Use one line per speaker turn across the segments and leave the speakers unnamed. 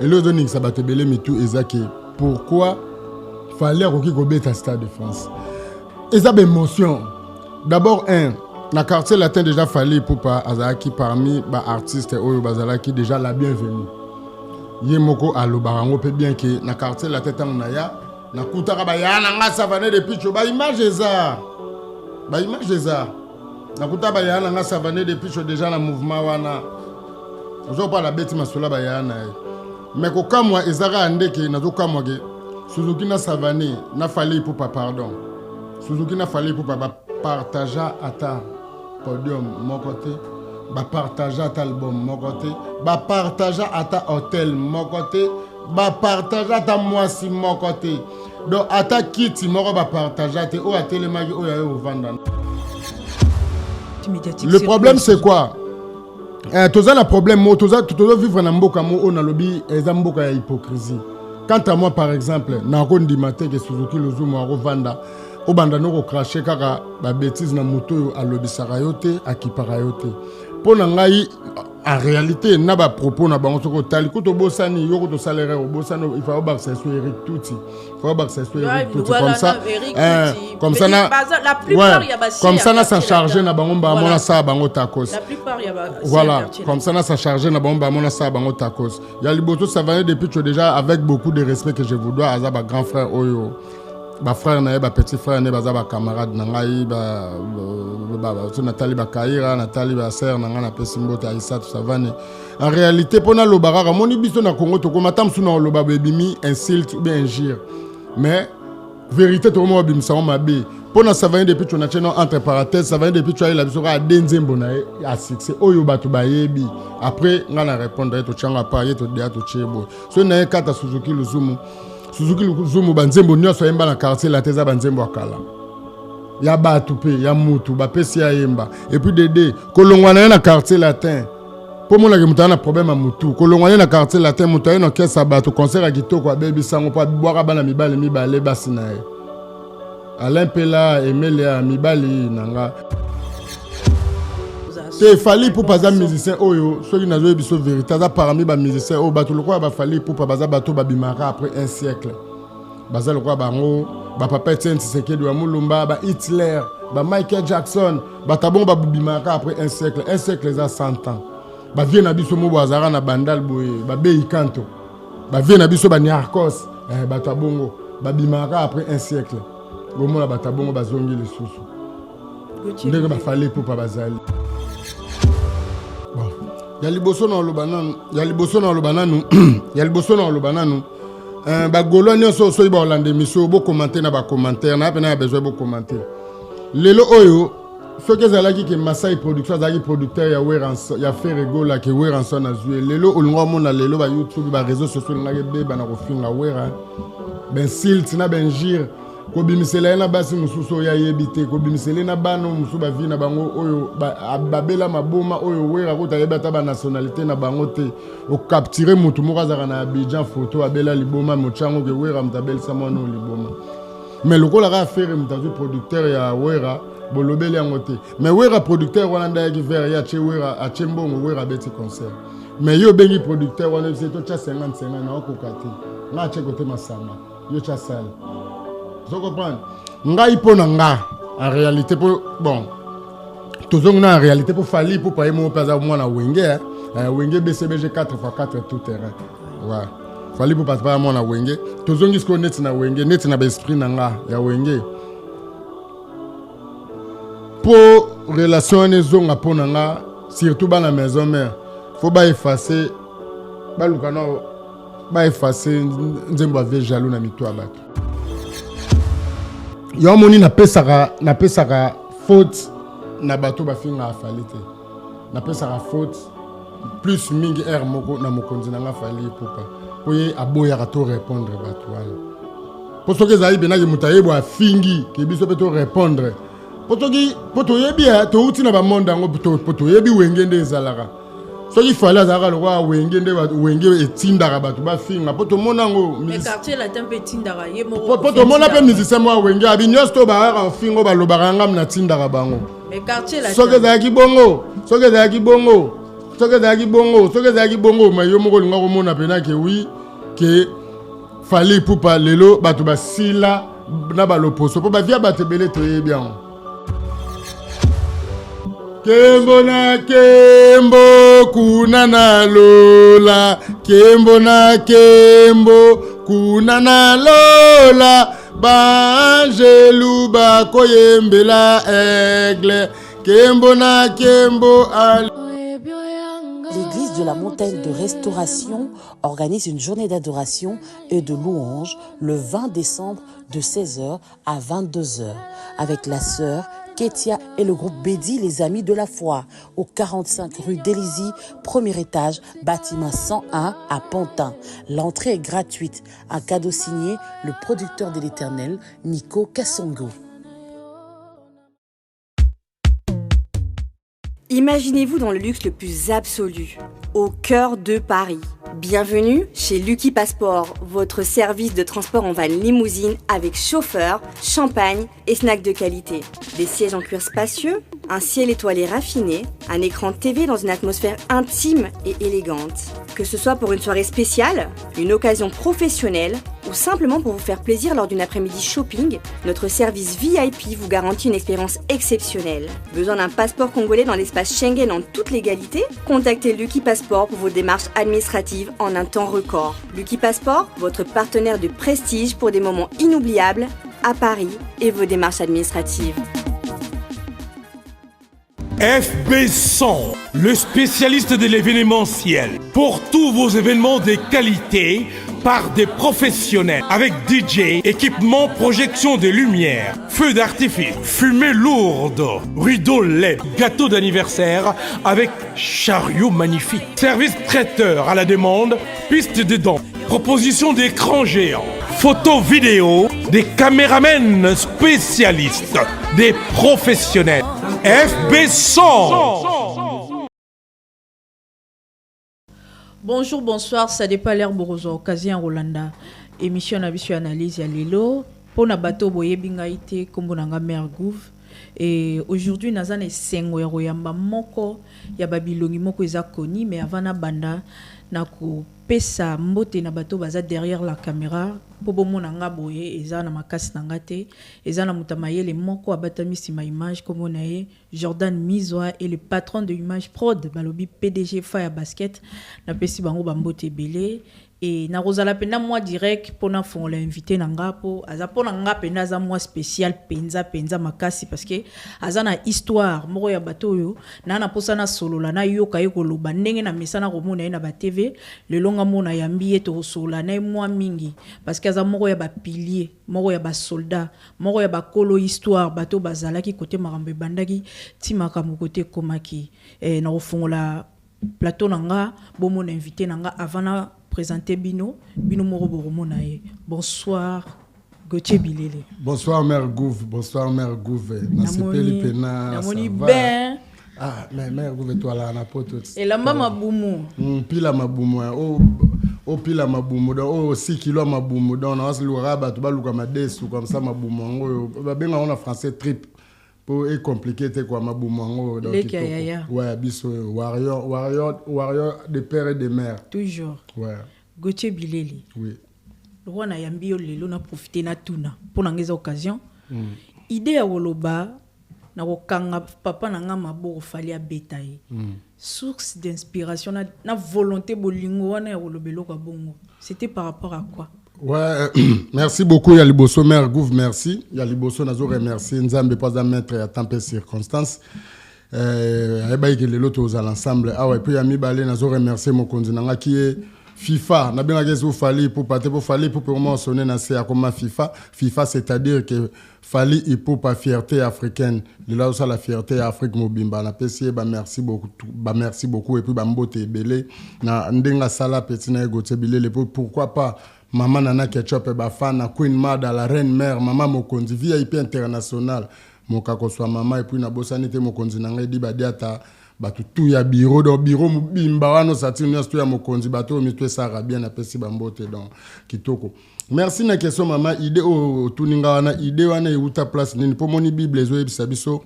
Et l'autre nix ça batte belé mais tout ezaki. Pourquoi fallait qu'on ait Stade de France? Et ça émotion. D'abord la quartier latin déjà fallait pour pas azaki parmi les artistes oyo bazalaki déjà la bienvenue. Yemoko alobarango peut bien que na quartier latin tanaya na kutaka ba yana nga savane de picho ba image za. Ba image za. Na kutaka ba yana nga savane de picho déjà na mouvement wana. Ozo pas la bête masola ba yana. Mais ko kamwa ezara andeke na zo kamwa ke Suzuki na savane na fallait pour pas pardon. Suzuki na fallait pour pas partager à ta podium mon côté, ba partager à ta album mon côté, ba partager à ta hôtel mon côté, ba partager à ta moisi mon côté. Donc à ta kiti mon ba partager à te ou à télémagi ou à au vendre. Le problème c'est quoi? Tous un problème mo tous vivre na mboka mo on a lobby et mboka ya hypocrisie. Quant à moi par exemple, na kondi matin que Suzuki Luzumo a revanda au bandano ko cracher kaka ba bêtise na moto a lobisaka yote akipaka yote. Pona ngai en réalité na ba propos na bango soko tali ko to bosani yo ko to salaire au bosano il faut ba ça sur Eric Touti. Il faut ba ça sur Eric Touti comme ça na la plupart ya ba comme ça na ça charger na bango ba mona sa bango takos. La plupart ya ba voilà, comme ça na ça charger na bango ba mona sa bango takos. Ya liboto ça va depuis déjà avec beaucoup de respect que je vous dois à ba grand frère Oyo. Ba frère na ba petit frère na ba camarade na ngai ba Nathalie ba Kaira Nathalie ba sœur na nga na pesimbo ta Issa tout ça va ne en réalité pona lo baraka moni biso na Congo to ko matam suna lo ba bebimi insulte ou bien injure mais vérité to mo bimsa on mabe pona ça va depuis tu na cheno entre parenthèses ça va depuis tu la biso ka denzembo na a succès oyo bato ba yebi après nga na répondre to changa pa yeto dia to chebo so na kata Suzuki Luzumo banzembo nyonso yemba na quartier la teza banzembo akala ya batu pe ya mutu ba pesi ya yemba et puis dédé kolongwana na quartier latin pour mon que mutana problème à mutu kolongwana na quartier latin mutana na kesa batu concert a kitoko baby sango pa boira bana mibale basina e Alain Pela Emelia mibali nanga te fallait pour pas musicien oyo ceux qui n'ont pas vérité ça parmi les musiciens au bateau le quoi va fallait pour pas bateau babimara après un siècle baza le quoi bango ba papa Etienne Tshisekedi wa Mulumba ba Hitler ba Michael Jackson ba tabon babimara après un siècle les a 100 ans ba vie na biso mo bazara na bandal boye ba Beikanto ba vie na biso ba Niarkos ba tabongo babimara après un siècle gomo na ba tabongo bazongi les sous ndenge ba fallait pour pas bazali. Ya liboso na lobananu ba golo nyonso so ba Hollande miso bo commenter na ba commentaire na pena besoin bo commenter lelo oyo so ke zalaki ke Masai production zaki producteur ya Weranson ya Ferrego la ke Weranson na jouer lelo olingwa mona lelo ba YouTube ba réseaux sociaux na be ba na ko finga Wera ben silt na ben jir ko bimisela na basi mususo ya yebite ko bimisela na bano musu ba vi na bango oyo ba bela maboma oyo Wera ko ta yebata ba nationalité na bango te o capturer mutu mo kazaka na Abidjan photo abela liboma mochango ke Wera mtabel samono liboma mais le kola ka faire mtazu producteur ya Wera bolobeli yango te mais Wera producteur wana nda ki vers ya che Wera a chembongo Wera beti concert mais yo bengi producteur wana c'est to cha 50 na okokati nga che kote masama yo cha sale. Vous comprenez? Ngai pona nga en réalité pour bon toujours en réalité pour fali pour pas mo pesa moi na wenge wenge BCBG 4x4 tout terrain ouais fali pour pas moi na wenge toujours ngi sko net na wenge net na ba esprit na nga ya wenge pour relation nezo nga pona nga surtout dans la maison mère faut pas effacer ba lukana ba effacer nzembo ave jaloux na mito abatu. Yo moni na pesaka faute na bato ba finga afalite na pesaka faute plus mingi moko na mokonzi na nga fali popa oye aboya ka to répondre bato wana poto ke zai benaki mutayebo afingi ke biso peto répondre poto yebi to uti na ba monde ngo poto yebi wenge nde ezalaka so il fallait azaka le roi wenge nde wenge etindaka bato ba finga poto monango
mais quartier la tempe tindaka ye mo
poto mona pe musicien mo wenge abinyosto to ba ka fingo ba lobaka ngam na tindaka bango
mais quartier la
so ke zaki bongo soki ezalaki bongo ma yo moko olinga komona pena ke oui ke Fally Ipupa lelo bato basila na baloposo po bavia bato ebele toyebi yango kembo na kembo kuna na lola kembo na kembo kuna na lola banjelu bakoyembela aigle kembo na kembo
L'église de la montagne de restauration organise une journée d'adoration et de louange le 20 décembre de 16h à 22h avec la sœur Ketia et le groupe Bédi, les Amis de la Foi, au 45 rue d'Élisée, premier étage, bâtiment 101 à Pantin. L'entrée est gratuite. Un cadeau signé le producteur de l'Éternel, Nico Kassongo.
Imaginez-vous dans le luxe le plus absolu, au cœur de Paris. Bienvenue chez Lucky Passport, votre service de transport en van limousine avec chauffeur, champagne et snacks de qualité. Des sièges en cuir spacieux, un ciel étoilé raffiné, un écran TV dans une atmosphère intime et élégante. Que ce soit pour une soirée spéciale, une occasion professionnelle ou simplement pour vous faire plaisir lors d'une après-midi shopping, notre service VIP vous garantit une expérience exceptionnelle. Besoin d'un passeport congolais dans l'espace Schengen en toute légalité? Contactez Lucky Passport pour vos démarches administratives en un temps record. Lucky Passport, votre partenaire de prestige pour des moments inoubliables à Paris et vos démarches administratives.
FB100, le spécialiste de l'événementiel. Pour tous vos événements de qualité, par des professionnels, avec DJ, équipement, projection de lumière, feux d'artifice, fumée lourde, rideaux LED, gâteau d'anniversaire avec chariot magnifique, service traiteur à la demande, piste de danse, proposition d'écran géant, photo vidéo, des caméramens spécialistes, des professionnels. FB100.
Bonjour, bonsoir, ça dépend l'air borozo, occasion Rolanda. Émission Abisu Analyse ya Lelo. Pour na bateau boye bingaite, comme bonanga mère Gouv. Et aujourd'hui, nazan e sengo ya royamba moko, ya babilongi moko eza koni, mais avant na banda, na ko pesa mbote na bateau baza derrière la caméra. Po bomo nanga boye, eza na makasi nanga te, eza na mutamayele moko abatami sima image, comme on a Jordan Mizwa et le patron de Image Prod, balobi PDG Fire Basket, na pesi bango bambote belé. Et na rozala pena moi direct pour na fon la invité nanga po aza pona nga pena za moi spécial penza makasi parce que aza na histoire moko ya bato yo na posa na solo la na yoka yeko loba ndenge na mesana ko mona na ba TV le longa mona ya mbiye to solo na moi mingi parce que aza moko ya ba pilier moko ya ba soldat moko ya ba kolo histoire bato bazala ki côté marambe bandaki timaka mo côté komaki na ofongola plateau nanga bomo na invité nanga avant na présenter Bino Moro Boromonae. Bonsoir, Gauthier Bilele.
Bonsoir, Mère Gouv. Bonsoir, Mère Gouv.
Namoni ben.
Ah, mais Mère Gouv, toi là, on a pas tout.
Et la maman Boumou.
Pila Maboumou. Oh, pila Maboumou. Oh, 6 kilos Maboumou. On a le rabat, tu vas le comme ou comme ça Maboumou. Ben, on a français trip. Pour être compliqué, c'est quoi Maboumou. Ouais, biso. Warrior de père et de mère.
Toujours.
Ouais.
Gauthier Bilele.
Oui.
Le roi na yambi yo lelo na profiter na tuna pour n'angeza occasion. Idée ya woloba na kokanga papa na nga maboko fali ya betaye. Source d'inspiration na volonté bolingo wana ya wolobelo kwa bongo. C'était par rapport à quoi?
Ouais, merci beaucoup Yaliboso Mère Gouv, merci. Yaliboso nazo remercier Nzambe pas à mettre à tempête circonstances. Eba que l'autre aux l'ensemble. Ah ouais, puis Yami Balé nazo remercier mon continent qui est FIFA. Na bien que Fally pour partir pour Fally pour moi sonner na c'est comme FIFA. FIFA c'est-à-dire que Fally et pour pas fierté africaine. Là où ça la fierté Afrique mobimba na PC merci beaucoup et puis mbote belé na ndenga sala petit na Gauthier Bilele pourquoi pas Maman Nana Ketchup et Bafana, Queen Mada, la reine mère, Maman Mokonzi, VIP international. Mon kako soit maman et puis na bosanité Mokonzi nanga di badiata batu tout ya bureau do bureau mbimba wano satinu sto ya Mokonzi bato mitwe sara bien na pesi bambote dans kitoko. Merci na question maman idée au tuninga wana idée wana yuta place nini pour moni bible zo ebisabiso.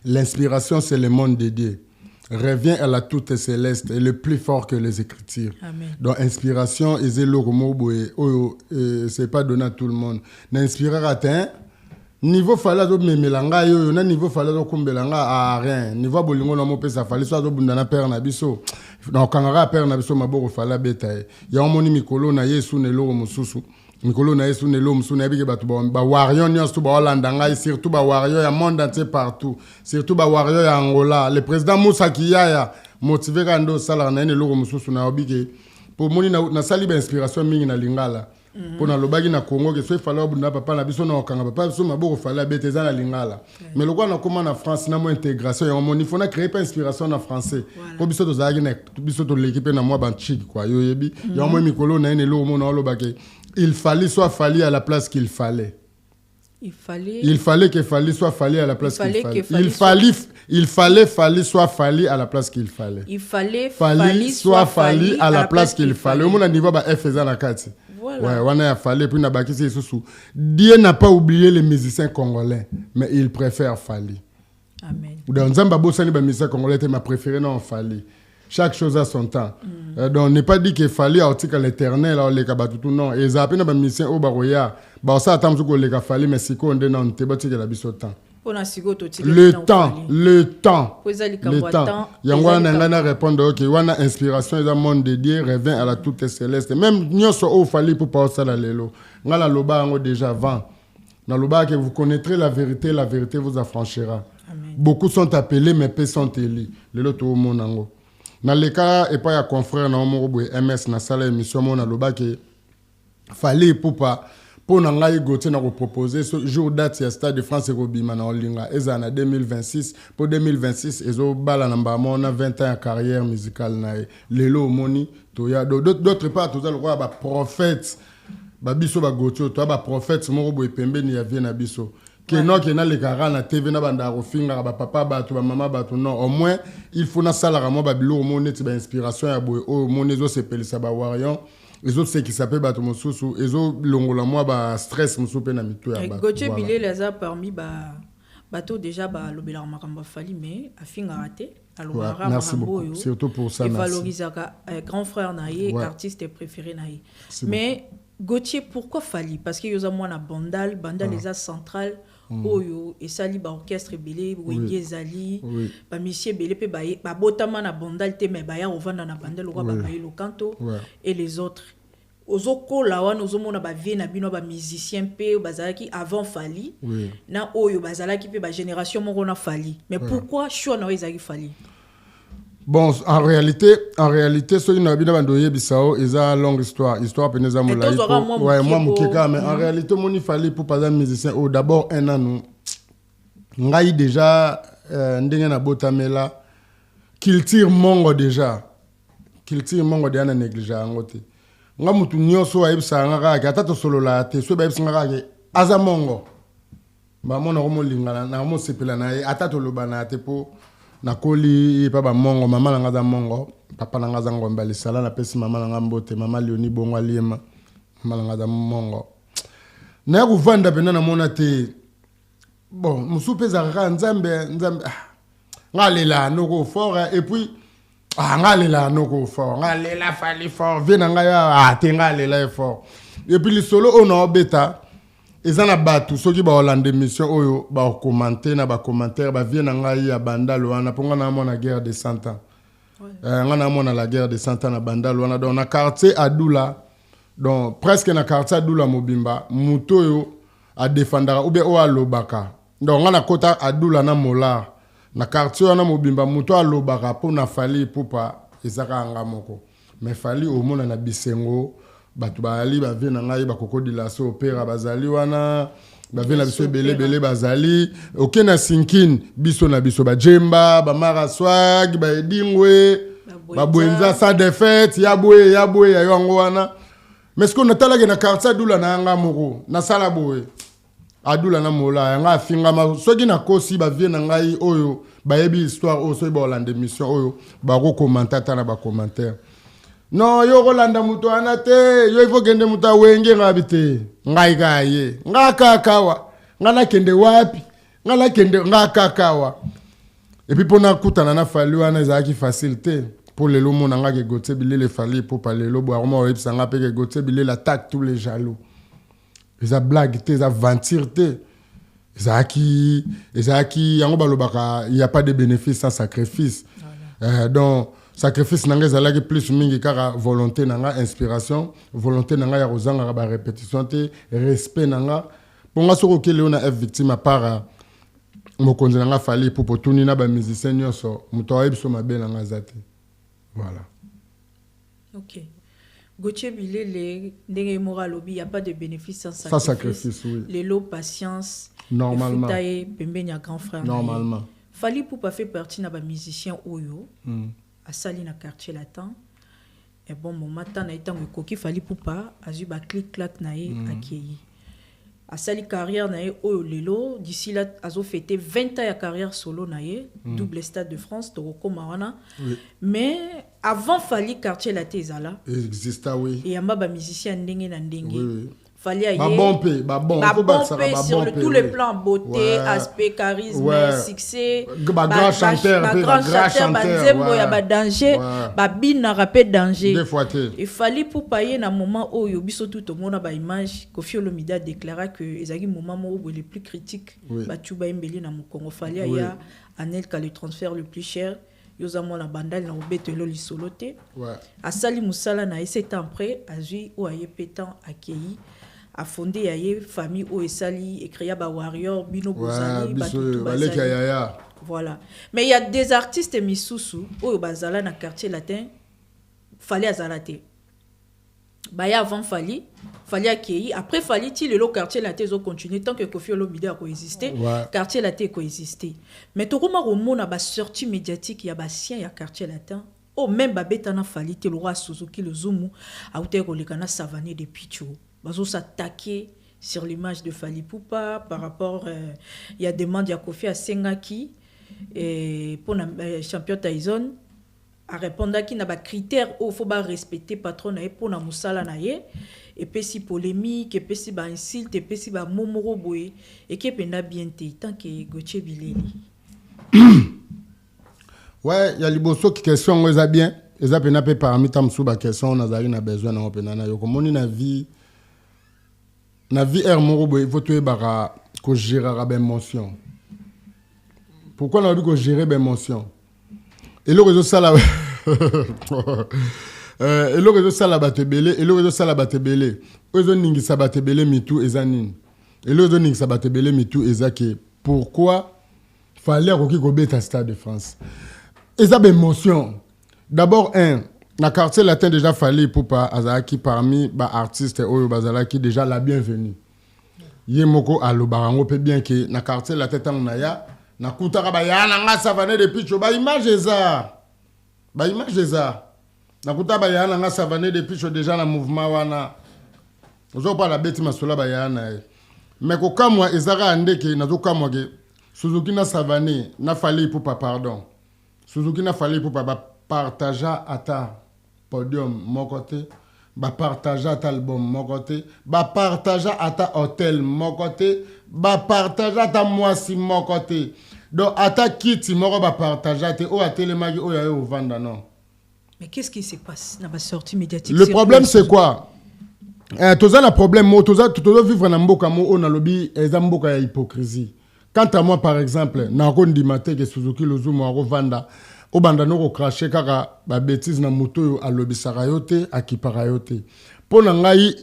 L'inspiration c'est le monde de Dieu. revient à la toute céleste et le plus fort que les écritures.
Amen.
Donc, inspiration, c'est pas donné à tout le monde. N'inspirer à terre, niveau fala do memelanga yo na niveau fala do kumbelanga a rien. Niveau bolingo na mo pesa fali so do bundana père na biso. Donc, kangara père na biso maboko fala beta. Ya omoni mikolo na Yesu ne loro mususu. Mikolo na Yesu ne loro mususu na bige batu ba warrior nyos to ba Hollandanga surtout ba warrior ya monde entier partout. Surtout ba warrior ya Angola. Le président Moussa Kiyaya motivé kando sala na ne loro mususu na obike. Pour moni na sali ba inspiration mingi na lingala. Pour na lobagi na Congo que soit fala bunda papa na biso na okanga papa biso maboko fala beteza na lingala. Mais le quoi na comment na France na mo intégration ya moni faut na créer pas inspiration na français. Pour biso to zagi na biso to l'équipe na moi ban chic quoi. Yo yebi ya mo mikolo na ne lo mo na lobaki. Il fallait soit fallu à la place qu'il fallait. Il fallait que fallu soit fallu à la place qu'il fallait. Il fallait soit fallu à la place qu'il fallait.
Il fallait
soit fallu à la place qu'il fallait. Au moins, niveau ba F faisant la carte. Voilà. Ouais, on a fallu puis on a bâti c'est sous. Dieu n'a pas oublié les musiciens congolais, mais il préfère fallu.
Amen.
Dans Zamba Bossani ba musicien congolais était ma préférée non fallu. Chaque chose a son temps. Donc, on n'est pas dit qu'il fallait à l'éternel, les kabatutu, non. Et ça a peine mission au baroya. Bah, ça attend que les kafali, mais si on est dans le débat, c'est la bisotan. Le temps. Yangwa n'a répondre, ok, wana inspiration, il y a un monde dédié, revient à la toute céleste. Même nous sommes au fali pour pas ça la lelo. Nga la loba ngo déjà avant. Dans le bas que vous connaîtrez la vérité vous affranchira. Amen. Beaucoup sont appelés, mais peu sont élus. Le lot au monde ngo. Dans le cas, et pas un confrère, na omorobo MS na sala émission, mon aloba que fallait pour n'engayer Gauthier n'a proposé ce jour date à Stade de France et Robima na Olinga. Et ça en 2026. Pour 2026, ils ont bala namba on a 20 ans de carrière musicale na lelo moni toya d'autre part tout ça le roi ba prophète ba biso ba Gauthier to ba prophète morobo epembe ni ya vie na biso. Que na le kara na TV na banda rofinga ba papa ba to ba mama ba to non au moins il faut na sala mo ba bilo mo neti ba inspiration ya boy o mo nezo sepeli sa ba warion les autres c'est qui s'appelle ba to mosusu ezo longola mo ba stress mosupe na mitu ya ba
Gauthier Bilé les a parmi ba bato déjà ba lobela makamba fali mais afinga raté alors
merci beaucoup surtout pour ça
et valoriser grand frère naïe artiste préféré naïe mais Gauthier pourquoi fali parce que yoza moi na bandal les a central oyo et sali ba orchestre belé wenge zali ba monsieur belé pe ba botama na bandal te mais ba ya ovanda na bandal roi ba lo canto et les autres ozoko la wana ozomona ba vie na bino ba musicien pe bazalaki avant fali na oyo bazalaki pe ba génération moko na fali mais pourquoi choix na ezaki fali.
Bon, en réalité, ceux qui n'ont pas bandoye bisao, ils ont une longue histoire peneza mola. Ouais, moi mukeka, mais en réalité, mon il fallait pour pas un musicien. Oh, d'abord un an nous. Ngai déjà ndenge na botamela. Culture mongo déjà na négligea ngote. Nga mutu nyonso ayebisa ngaka ata to solo la te so bayebisa ngaka ke aza mongo. Ba mona ko lingana na mo sepela na ata to lobana te po na koli papa mongo mama nanga za mongo papa nanga za ngomba lisala na pesi mama nanga mbote mama Leoni bongo aliema mama nanga za mongo na kuvanda pena na mona te bon musupe za nzambe ngalela noko fort et puis ngalela noko fort ngalela fali fort vient nga ya ngalela fort et puis le solo on a beta ezana batu soki ba Hollande mission oyo ba commenter na ba commentaire ba vie na ngai ya bandalo wana ponga na mona guerre de 100 ans ngana mona la guerre de 100 ans na bandalo wana dans na quartier Adula donc presque na quartier Adula mobimba muto yo a défendra ou bien o alobaka donc ngana kota Adula na mola na quartier wana mobimba muto alobaka po na fali popa ezaka ngamoko mais fali au mona na bisengo batu bali ba vie na ngai ba kokodila so opera bazali wana ba vie na biso belé bazali okena sinkin biso na biso ba jemba ba mara swag ba edingwe ba bwenza sa défaite ya boye ya yango wana mais ce qu'on a talaka na quartier Adula na nga moko na sala boye Adula na mola nga finga ma soki na kosi ba vie na ngai oyo ba yebi histoire o so ba Hollande mission oyo ba ko commentateur na ba commentaire. Non, yo Rolanda muto anate, yo ifo kende muta wenge ngabite. Ngai gaye. Ngakakawa. Ngala kende wapi? Ngala kende ngakakawa. Et puis, pour nous, na fallu une facilité. Pour les lots, on a goté bilé fallu pour parler le boire moi et ça que goté bilé l'attaque tous les jaloux. Ils a blague, ils a ventir, ils a qui, il y a pas de bénéfice sans sacrifice. Donc sacrifice nanga zalaki plus mingi car volonté nanga inspiration, volonté nanga ya rozanga ba répétition te respect nanga. Pour moi soko ke leona est victime à part mokonzi nanga fali pour tuni na ba musicien nyonso muto wa biso mabe nanga zate. Voilà.
OK. Gauthier Bilele, ndenge mora lobi, il n'y a pas de bénéfice sans sacrifice.
Sans sacrifice, oui.
Les lots, patience.
Normalement.
Pembenya grand frère.
Normalement.
Fali pour pas faire partie de la musicien Oyo. À Sali na quartier latin. Et bon, mon matin, na été coquille, fali pour pas. Azu ba clic clac nae accueilli. À Sali carrière nae Oyo lelo. D'ici là, azo fêté 20 ans de carrière solo nae. Double Stade de France, Toroko Marana. Oui. Mais avant fali quartier latin ezala.
Existe oui.
Et yamba ba musicien ndenge na ndenge.
Oui.
Fallait aller
sur
tous les plans, beauté, aspect, charisme, succès,
grand chanteur,
il y a danger, bina rapé danger.
Il
fallait pour payer dans moment où il y a tout le monde a image Koffi Olomide a déclaré que les agi moment où les plus critiques Batuba Mbeli na Congo fallait y a Anel qui a le transfert le plus cher. Yozamo la bandale na obetelo li soloté. A Sali Moussala na 7 ans après, a jui ou a pétant accueilli. A fondé yaye famille o esali écrit ba warrior bino bozali batutu bazali. Voilà. Mais il y a des artistes misusu o bazala na quartier latin fallait azalate. Baya avant fallait accueillir après fallait ti le quartier latin zo continuer tant que Koffi Olomide a coexisté quartier latin coexisté. Mais to roma romona ba sortie médiatique ya ba sien ya quartier latin. Oh même ba betana fallait te le roi Suzuki le Zumu a outé kolekana Savané de Pichu. Bazo s'attaquer sur l'image de Fally Poupa par rapport il y a demande ya Koffi à Sengaki et pour le champion Tyson à répondre qui n'a pas critères où faut pas respecter patron na pour na musala na ye et puis si polémique et puis si ba insulte et puis si ba momoro boy et qui penda bien tant que Gauthier Bilele.
Ouais, il y a liboso qui question on bien les a pena pe parmi tam sous ba question on a na besoin na pena na yo comme on na vie morobo il faut tuer bara ko gérer ben émotion. Pourquoi on a dit que gérer ben émotion? Et le réseau sala et le réseau sala batebele et le réseau sala batebele ozo ningi sabatebele mitu ezanin et le réseau ningi sabatebele mitu ezake pourquoi fallait ko beta Stade de France eza ben émotion. D'abord na quartier latin déjà fallait pour pas azaki parmi ba artistes oyo bazala qui déjà la bienvenue. Yemoko alobarango pe bien que na quartier latin na ya na kutaka ba ya na nga Savané de Picho ba image eza. Ba image eza. Na kutaka ba ya na nga Savané de Picho déjà na mouvement wana. Ozo pa la beti masola ba ya na. Mais ko kamwa ezara ndeke na zo kamwa ke Suzuki na Savané na fallait pour pas pardon. Suzuki na fallait pour pas partager à ta podium mon côté, ba partager à ta album mon côté, ba partager à ta hôtel mon côté, ba partager à ta moisi mon côté. Donc à ta kiti mon ba partager à te o à télémagi o ya au vanda non.
Mais qu'est-ce qui se passe dans la sortie médiatique?
Le problème c'est quoi? Toza na problème mo toza vivre na mboka mo on a lobby eza mboka ya hypocrisie. Quant à moi par exemple, na ko ndimate ke Suzuki Luzumu a vanda au bandano ko cracher kaka ba bêtise na moto yo alobisaka yo te akipaka yo te po na ngai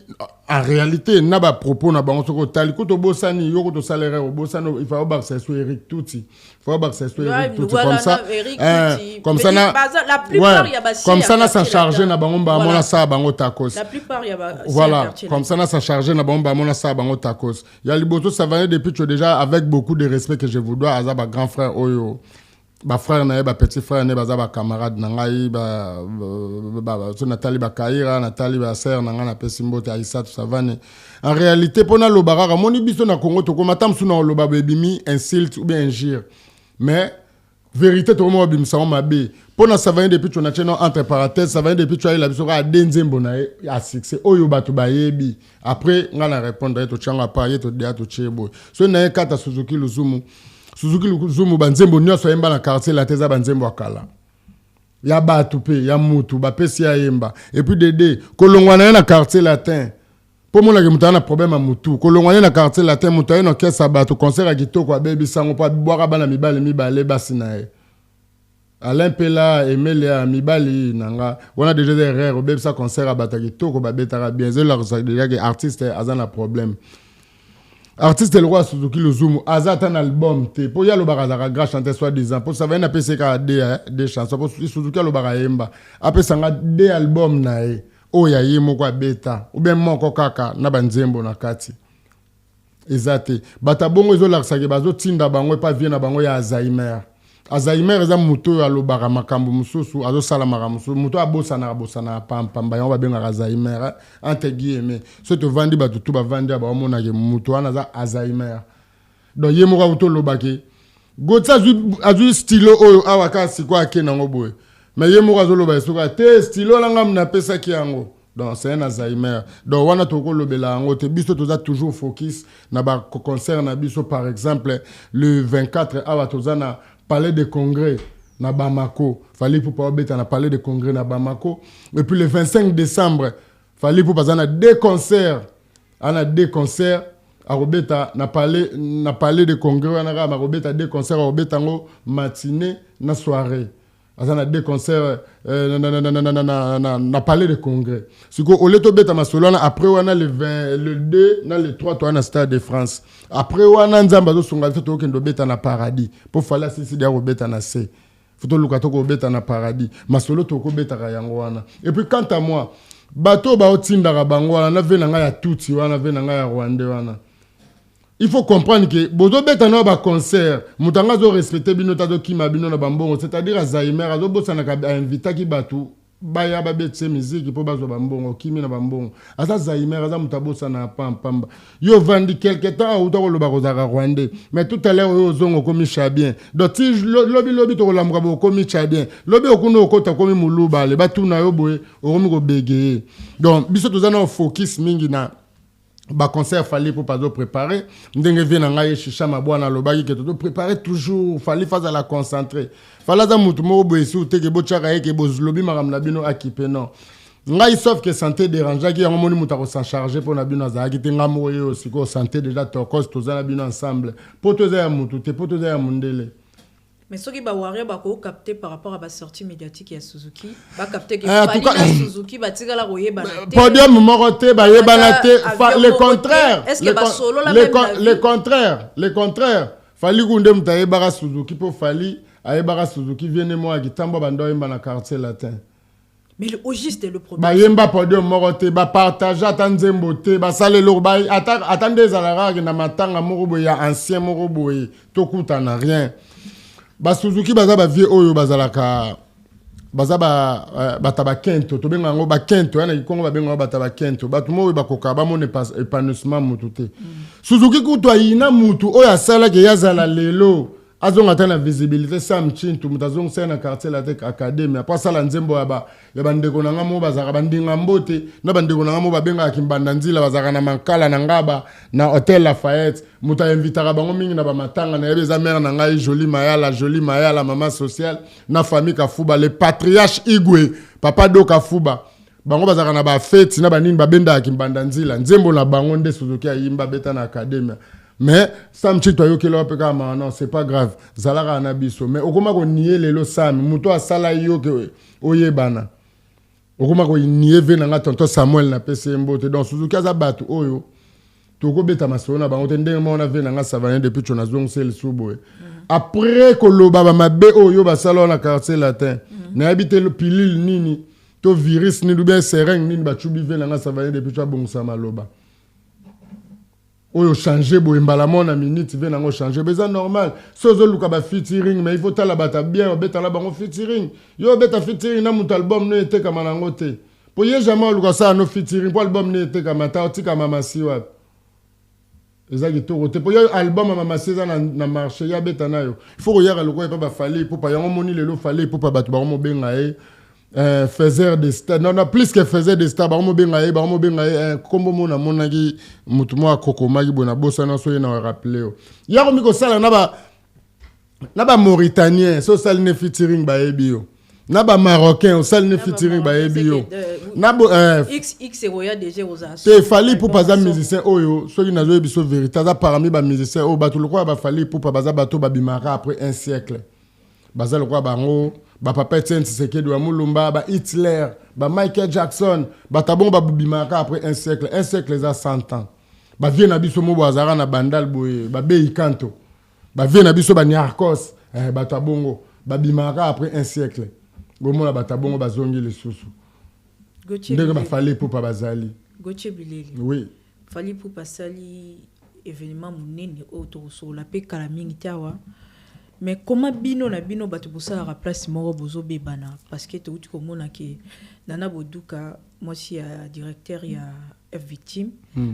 en réalité na ba propos na bango soko tali ko to bosani yo ko to salaire au bosano il faut ba ça soit Eric Touti Eric Touti comme ça na
la plupart il y a ba
comme ça na ça charger na bango ba mona sa bango takos
la plupart il y a ba
voilà comme ça na ça charger na bango ba mona sa bango takos il y a liboto Savané depuis déjà avec beaucoup de respect que je vous dois azaba grand frère oyo ba frère na ba petit frère na ba camarade na ngai ba Nathalie ba Kaira Nathalie ba sœur na nga na pesimbote Aïssa tout Savané en réalité pona lobaraka moni biso na Congo to komata msu na loba bebimi insulte ou bien injure mais vérité to mo bimsa mabe pona Savané depuis tu na teno entre parenthèses Savané depuis tu la biso ka denzembo na a succès oyo bato ba yebi après nga na répondre to changa pa yeto dia to chebo so na kata Suzuki Luzumu Suzuki Luzumu banzembo nyonso yemba na quartier la teza banzembo akala. Ya batu pe, ya mutu, ba pesi ya yemba. Et puis Dédé, kolongwana na quartier latin. Pour moi, il y a un problème à Moutou. Quand on est dans le quartier latin, Moutou est dans le sabat, au concert à Gito, quoi, baby, ça, on peut boire à bala, mi bassinae. Alain Pela, Emelia, Mibali, Nanga, on a déjà des erreurs, au baby, ça, concert à Batagito, quoi, baby, t'as bien, c'est là, déjà, artiste, a un problème. Artiste, le roi Suzuki Luzumu, Azat un album, pour y aller au barazara, grâce chanter soi-disant, pour ça, il y a un PCK des chansons, pour Suzuki le barayemba, après ça, a des albums, nae. Oya yemo kwa beta ou bien moko kaka na banzembo na kati ezate bata bongo ezo laksa ke bazo tinda bango pa vie na bango ya Alzheimer eza muto ya lobaka makambo mususu azo sala makamusu muto abosana pam ba yo ba benga Alzheimer entre guillemets so to vandi batu tu ba vandi ba mona ke muto ana za Alzheimer donc yemo kwa uto lobake gotsa azu stylo oyo awaka sikwa akena ngoboye. Mais yemo kazoloba esoka te stylo langa mna pesa ki yango. Donc c'est un Alzheimer. Donc wana toko lobela yango te biso toza toujours focus na ba concert na biso par exemple le 24 awa toza na palais de congrès na Bamako. Fallait pour pas beta na palais de congrès na Bamako. Et puis le 25 décembre fallait pour pas na deux concerts. Ana deux concerts à Robeta na palais de congrès na Robeta deux concerts à Robeta ngo matinée na soirée. On a deux concerts na palais de congrès. Si on a beta masolana après on a le 2 na le 3 to na stade de France. Après on a nzamba zo songa to kendo beta na paradis. Pour fala sisi dia ko beta na C. Faut luka to ko beta na paradis. Masolo to ko beta ka yango wana. Et puis quant à moi, bato ba otinda ka bango wana na ve na nga ya Tutsi wana ve na nga ya Rwanda wana. Il faut comprendre que bozo beta na ba concert mutanga zo respecter bino tazo kima bino na bambongo, c'est-à-dire Alzheimer azo bosana ka invita ki batu baya ba betse musique pour bazo bambongo kimi na bambongo asa Alzheimer aza mutabosa na pamba yo vandi quelque temps ou to lo ba kozaka Rwanda mais tout à l'heure yo zongo komi chabien donc si lobi to lamuka bo komi chabien lobi okuno okota komi muluba le batu na yo boye okomi ko bege donc biso tozana focus mingi na ba concert fallait pour pas préparer ndenge vient na shisha mabwana lobaki que to préparer toujours fallait faire à la concentrer fallait za mutu mo boyesu te ke bochaka yeke bozlobi makamla bino akipe non ngai sauf que santé dérangeant qui ngomoni mutu ko s'en charger pour na bino za ki te ngamo yo siko santé déjà tokos tozana bino ensemble pour toza ya mutu te pour toza ya mundele.
Mais ce qui va voir, bah capter par rapport à la sortie médiatique à Suzuki, bah capter que Suzuki va tirer la roue banate.
Podium moroté bah banate. Le contraire.
Est-ce que bah solo la
le contraire. Fali kunde mtaye bara Suzuki pour fali aye bara Suzuki vienne moi qui tambo bando yemba na quartier latin.
Mais au juste le problème.
Bah yemba podium moroté bah partage atanzembo te bah sale lo bah attendez zalara na matanga morobo ya ancien morobo tokuta na rien. Ba Suzuki baza ba vie oyo bazalaka baza ba bataba kento to benga ngo ba kento yana ikongo ba benga bataba kento batu mo ba koka ba mon épanouissement mutute Suzuki kutwa ina mutu oyo asala ke yazala lelo azonga tana visibilité sam chintu mutazonga sena quartier la tech academy après ça la nzembo ya bandeko nanga mo bazaka bandinga mbote na bandeko nanga mo babenga kimbanda nzila bazaka na mankala na ngaba na Hotel Lafayette muta invitaka bango mingi na ba matanga na yebeza mère na ngai Jolie Mayala maman sociale na famille Kafuba le patriarche Igwe papa do Kafuba bango bazaka na ba fête na banini babenda kimbanda nzila nzembo na bango nde Suzuki ayimba beta na academy. Mais Sam Chito yokelo peka non c'est pas grave zalara anabiso mais okoma ko nier lelo Sam muto asala yo ke oyebana okoma ko nier ve na tonto Samuel na pese mbote donc Suzuki azabatu oyo toko beta masona bango ndenge mo na ve na savane depuis chona zong sel subo après ko loba ba mabe oyo basala na quartier latin na habiter le pilule nini to virus ni bien seringue nini ba chubi ve na savane depuis cha bongsa maloba oyo changer bo mbala mona minute ve nango changer mais c'est normal sozo luka ba featuring mais il faut tala bata bien beta la bango featuring yo beta featuring na mutu album no ete kama nango te po ye jamais luka sa no featuring po album no ete kama ta tika mama siwa ezaki to rote po yo album mama siwa na marché ya beta nayo il faut yara luka pa ba fali po pa yango moni lelo fali po pa batu ba mo benga faiseur de stars non plus que faiseur de stars ba mo benga kombo mona monaki mutu mo akokoma ki bona bosa na so na rappeler ya ko miko sala na ba na ba Mauritanien so sal ne featuring ba ebio na ba Marocain so sal ne featuring ba ebio na bo
x roya déjà aux as
te fali pour pas musicien oyo so ki nazo biso vérité za parmi ba musicien o ba tout le quoi ba fali pour pas baza bato ba bimara après un siècle baza le quoi bango ba papa Etienne Tshisekedi wa Mulumba ba Hitler ba Michael Jackson ba tabon ba bimara après un siècle les a 100 ans ba vie na biso mo bazara na bandal boye ba Bei Kanto ba vie na biso ba Niarkos ba tabongo ba bimara après un siècle gomo la ba tabongo ba zongi les susu ndenge ba fallait pour pas bazali
Gauthier Bileli
oui
fallait pour pas sali événement munene autour sur la paix kalamingi tawa mais comment bino na bino batu bosa la place moro bozo bebana parce que tu uti komona ke nana boduka moi si directeur ya F victime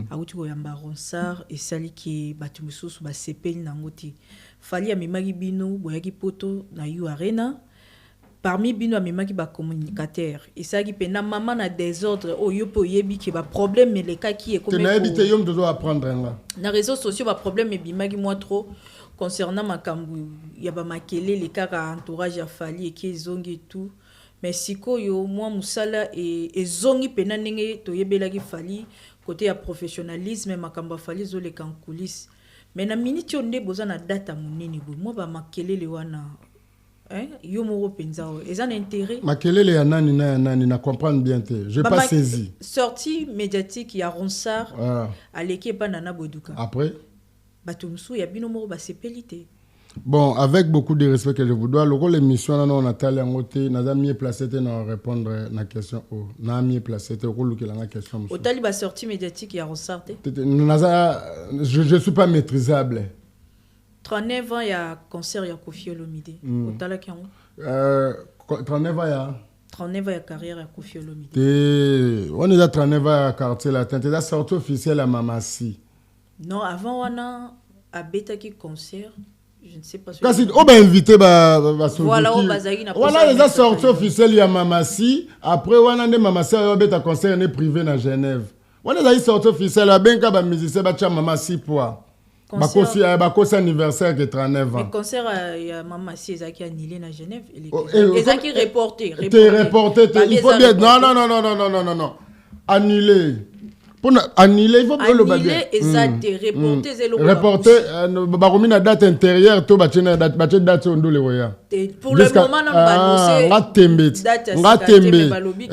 a uti ko yamba ronsar et sali ki batu mususu ba sepeli na ngoti fali ya mimagi bino boyaki poto na yu arena parmi bino amemaki ba communicateur et ça qui pe na maman na désordre o yo po yebi ki ba problème mais les cas qui est comme
na habité yom dozo apprendre nga
na réseaux sociaux ba problème mais bimagi moi trop concernant makambu ya ba makele les cas entourage ya fali et qui zongi et tout mais siko yo moi musala et zongi pena ndenge to yebelaki fali côté ya professionnalisme makamba fali zo les en coulisses mais na minute onde boza na data munene bo moi ba makele le wana yo moro penza ils ont intérêt
makelele ya nani na comprendre bien te j'ai pas saisi
sortie médiatique ya Ronsard à l'équipe nana boduka
après
batumsu ya bino moro ba sepelité
bon avec beaucoup de respect que je vous dois le rôle l'émission là on a talé en côté n'a mieux placé te na répondre na question na mieux placé te rôle que la question
au tali ba sortie médiatique ya Ronsard
je suis pas maîtrisable
39 ans, il y a concert, il y a Kofi Olomide. Au Talaki,
39 ans, il y a
39 ans, il y a carrière, il y a Kofi Olomide.
On est à 39 ans à quartier latin. Tu es sorti officiel à Mamassi.
Non, avant, on a à Betaki concert. Je ne sais pas.
Quand on va inviter,
voilà, on va zagina.
Voilà, les a sorti officiel, il y a Mamassi. Après, on a des Mamassi, on a un concert privé dans Genève. On a sorti officiel, à Benka, il y a musicien, il y a Mamassi pour. Bakosi anniversaire de 39 ans.
Le concert il y a maman si Ezaki annulé à Genève Ezaki reporté.
Il faut bien non. Annulé. Pour annuler il faut bien le
annuler Ezaki
reporté baromi na date intérieure to bachena date ondole roya.
Pour le moment
on va tembe.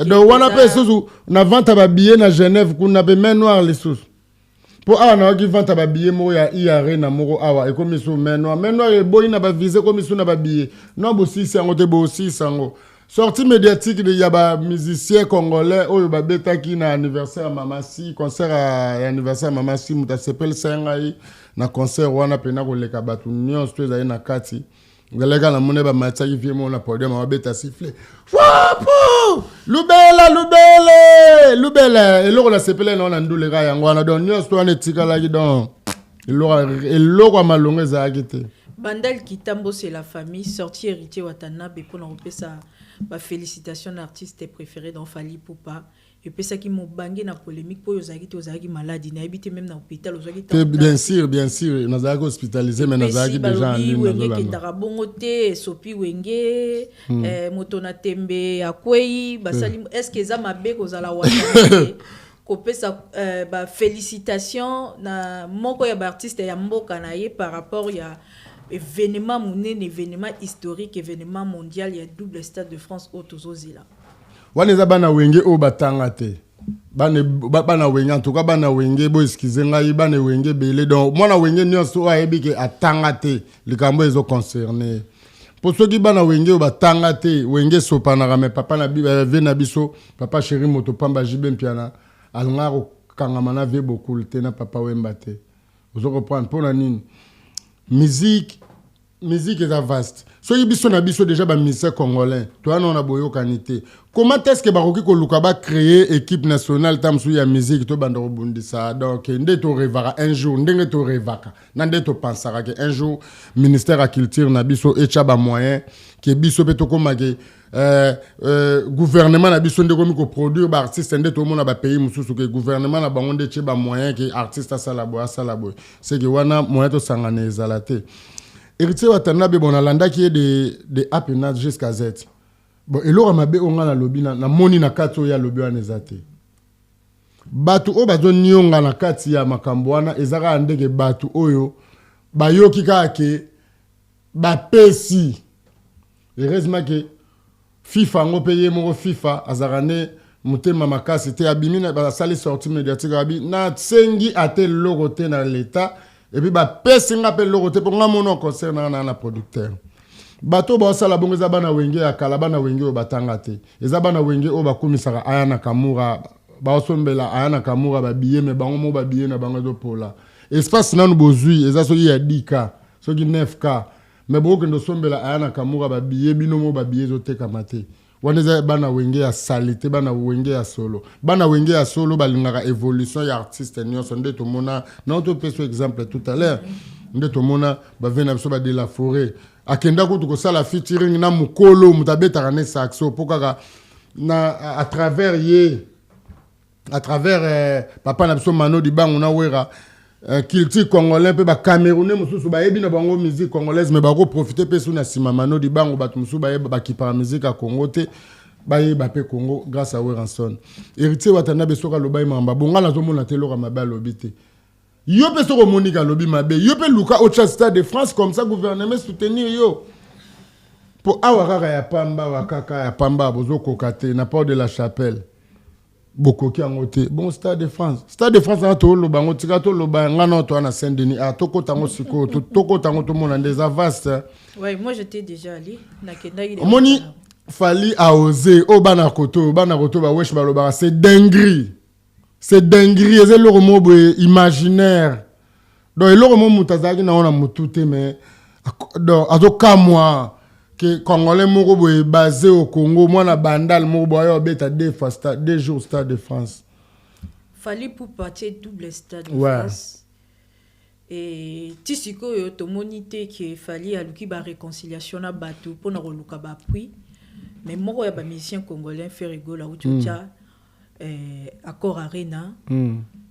Donc on appelle ça na vente ba billet na Genève kuna be main noire les sous. Pour avoir qui vente à billet mo ya iare na moro awa et comme so maintenant e boy na ba visa comme so na ba billet non bo 600 te bo 600 sortie médiatique de yaba musicien congolais oyo ba betaki na anniversaire Mamasi concert à anniversaire Mamasi muta sepel sengai na concert wana pena ko leka batu nyonso to za na kati ngalega na mone ba matcha ki vie mo na podium ba beta siffler wapo lubele eloko la sepele na ndule ka yango na don nyonso to ane tikala ki don eloko malonga za akite
bandal kitambo c'est la famille sorti héritier Watanabe pour on ça ba félicitations artiste préféré dans Fally Ipupa et puis ça qui m'ont bangé na polémique pour ozaki maladie na habité même dans hôpital ozaki
bien sûr na hospitalisé mais na déjà en ligne
na Darabongo te sopi wenge moto na tembe akwei basali est-ce que za mabe ko zala Watanabe kopesa ba félicitations na moko ya ba artiste ya mboka na ye par rapport ya événement monene événement historique événement mondial il y a double stade de France autozozila
waneza bana wenge o batanga te bana wenge en tout cas bana wenge bo excusez ngai bana wenge belé donc mona wenge nyonso ayebi ke atanga te likambo ezo concerné pour ceux qui bana wenge o batanga te wenge sopana mais papa na vena biso papa chéri moto pamba jibe mpiana alngaro kangamana ve beaucoup te na papa wemba te vous reprendre pour la nini musique est vaste. So yibiso na biso déjà ba musicien congolais. Toi on a boyo kanité. Comment est-ce que baroki ko lukaba créer équipe nationale tamsu ya musique to bando bundisa. Donc ndé to revara un jour, ndenge to revaka. Nande to pensara que un jour ministère à culture na biso echa ba moyen que biso beto komage gouvernement na biso ndeko mi ko produire ba artiste ndé to mona ba pays mususu que gouvernement na bango ndé ba moyen que artiste asala boy. C'est que wana moyen to sangana ezalate. héritier Watanabe bon alanda qui est de apenage jusqu'à Z. Bon elora mabe onga na lobby na moni na kato ya lobby anezate. Batu o bazo nyonga na kati ya makambo wana ezaka andeke batu oyo bayoki kake bapesi. Heureusement que FIFA ngo paye mo FIFA azarane mutema makasi te abimina ba sali sortie médiatique abi na tsengi ate logote na l'état et puis ba pesi nga pe logote pour nga mono concert na producteur bato ba sala bongo za bana wenge ya kala bana wenge o batanga te eza bana wenge o bakumisaka aya na kamura ba osombela aya na kamura ba biye me bango mo ba biye na bango do pola espace nanu bozui eza so ya 10k so ki 9k mais beaucoup de sombela aya na kamura ba biye bino mo ba biye zo te kamate waneza bana wenge ya salite bana wenge ya solo balingaka évolution ya artiste nyonso nde to mona na auto peso exemple tout à l'heure nde to mona ba vena biso ba de la forêt akenda ko to sala featuring na mukolo mutabeta ne saxo pokaka na à travers papa na biso Mano Dibango na wera kilti congolais pe ba camerounais mususu ba yebi na bango musique congolaise mais ba ko profiter pe suna sima Mano Dibango ba mususu ba yeba ba ki para musique a Congo te ba yeba pe Congo grâce à Weranson héritier Watanabe soka lobai mamba bonga na zo mona te loka mabe lobité yo pe soko monika lobi mabe yo pe luka au Stade de France comme ça gouvernement soutenir yo pour awakaka ya pamba wakaka ya pamba bozo kokate na port de la Chapelle beaucoup qui ont été bon Stade de France na to lo bango tika to lo banga na to na Saint-Denis a toko tango siko toko tango to mona des avastes.
Ouais, moi j'étais déjà allé na kenda ile
moni fali a osé o bana koto ba wesh ba lo ba c'est dinguerie c'est le romo imaginaire donc le romo mutazaki na ona mutute mais donc azoka moi que Congolais moko boye basé au Congo moi na bandal moko boye beta deux jours Stade de France
fallait pour partir double Stade de
ouais.
France et tisiko yo to monité que fallait aluki ba réconciliation na bato pour na roluka ba puis mais moko ya ba musicien congolais fait rigola utucha accord arena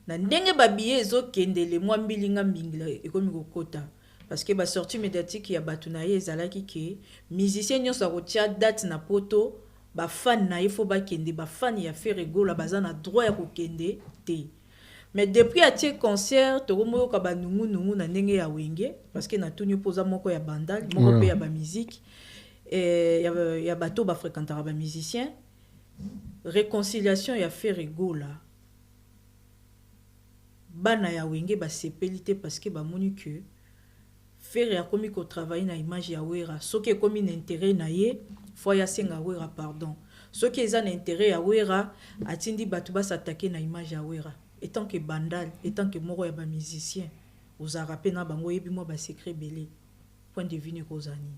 na ndenge ba billet zo kendele mwa mbilinga mbingila ekomi kokota parce que ba sortie médiatique ya batuna ye ezalaki ke musicien nyonso akotia date na poto ba fan na ifo ba kende ba fan ya Ferregola bazana droit ya kokende te mais depuis atie concert to moyo ka ba nungu na ndenge ya wenge parce que na tuni poza moko ya bandal moko pe ya ba musique ya bato ba fréquentera ba musicien réconciliation ya Ferregola bana ya wenge ba sepelité parce que ba moni que faire a commis ko travailler na image ya wera ce qui est commis intérêt na ye faut ya senga wera pardon ce qui est un intérêt ya wera atindi batu ba s'attaquer na image ya wera étant que bandal étant que moro ya ba musicien aux arapé na bango yebi mo ba secret belé point de vue ni kozani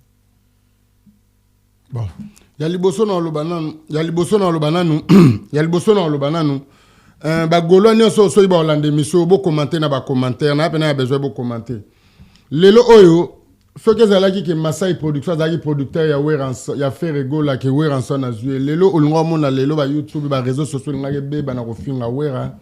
bon ya liboso na lobananu ba golo nyonso so iba olande miso bo commenter na ba commentaire na pena besoin bo commenter lelo oyo so ke zalaki ke Masai production zaki producteur ya Weranson ya Ferregola ke Weranson azue lelo olunga mona lelo ba YouTube ba réseaux sociaux ngake beba na kofinga wera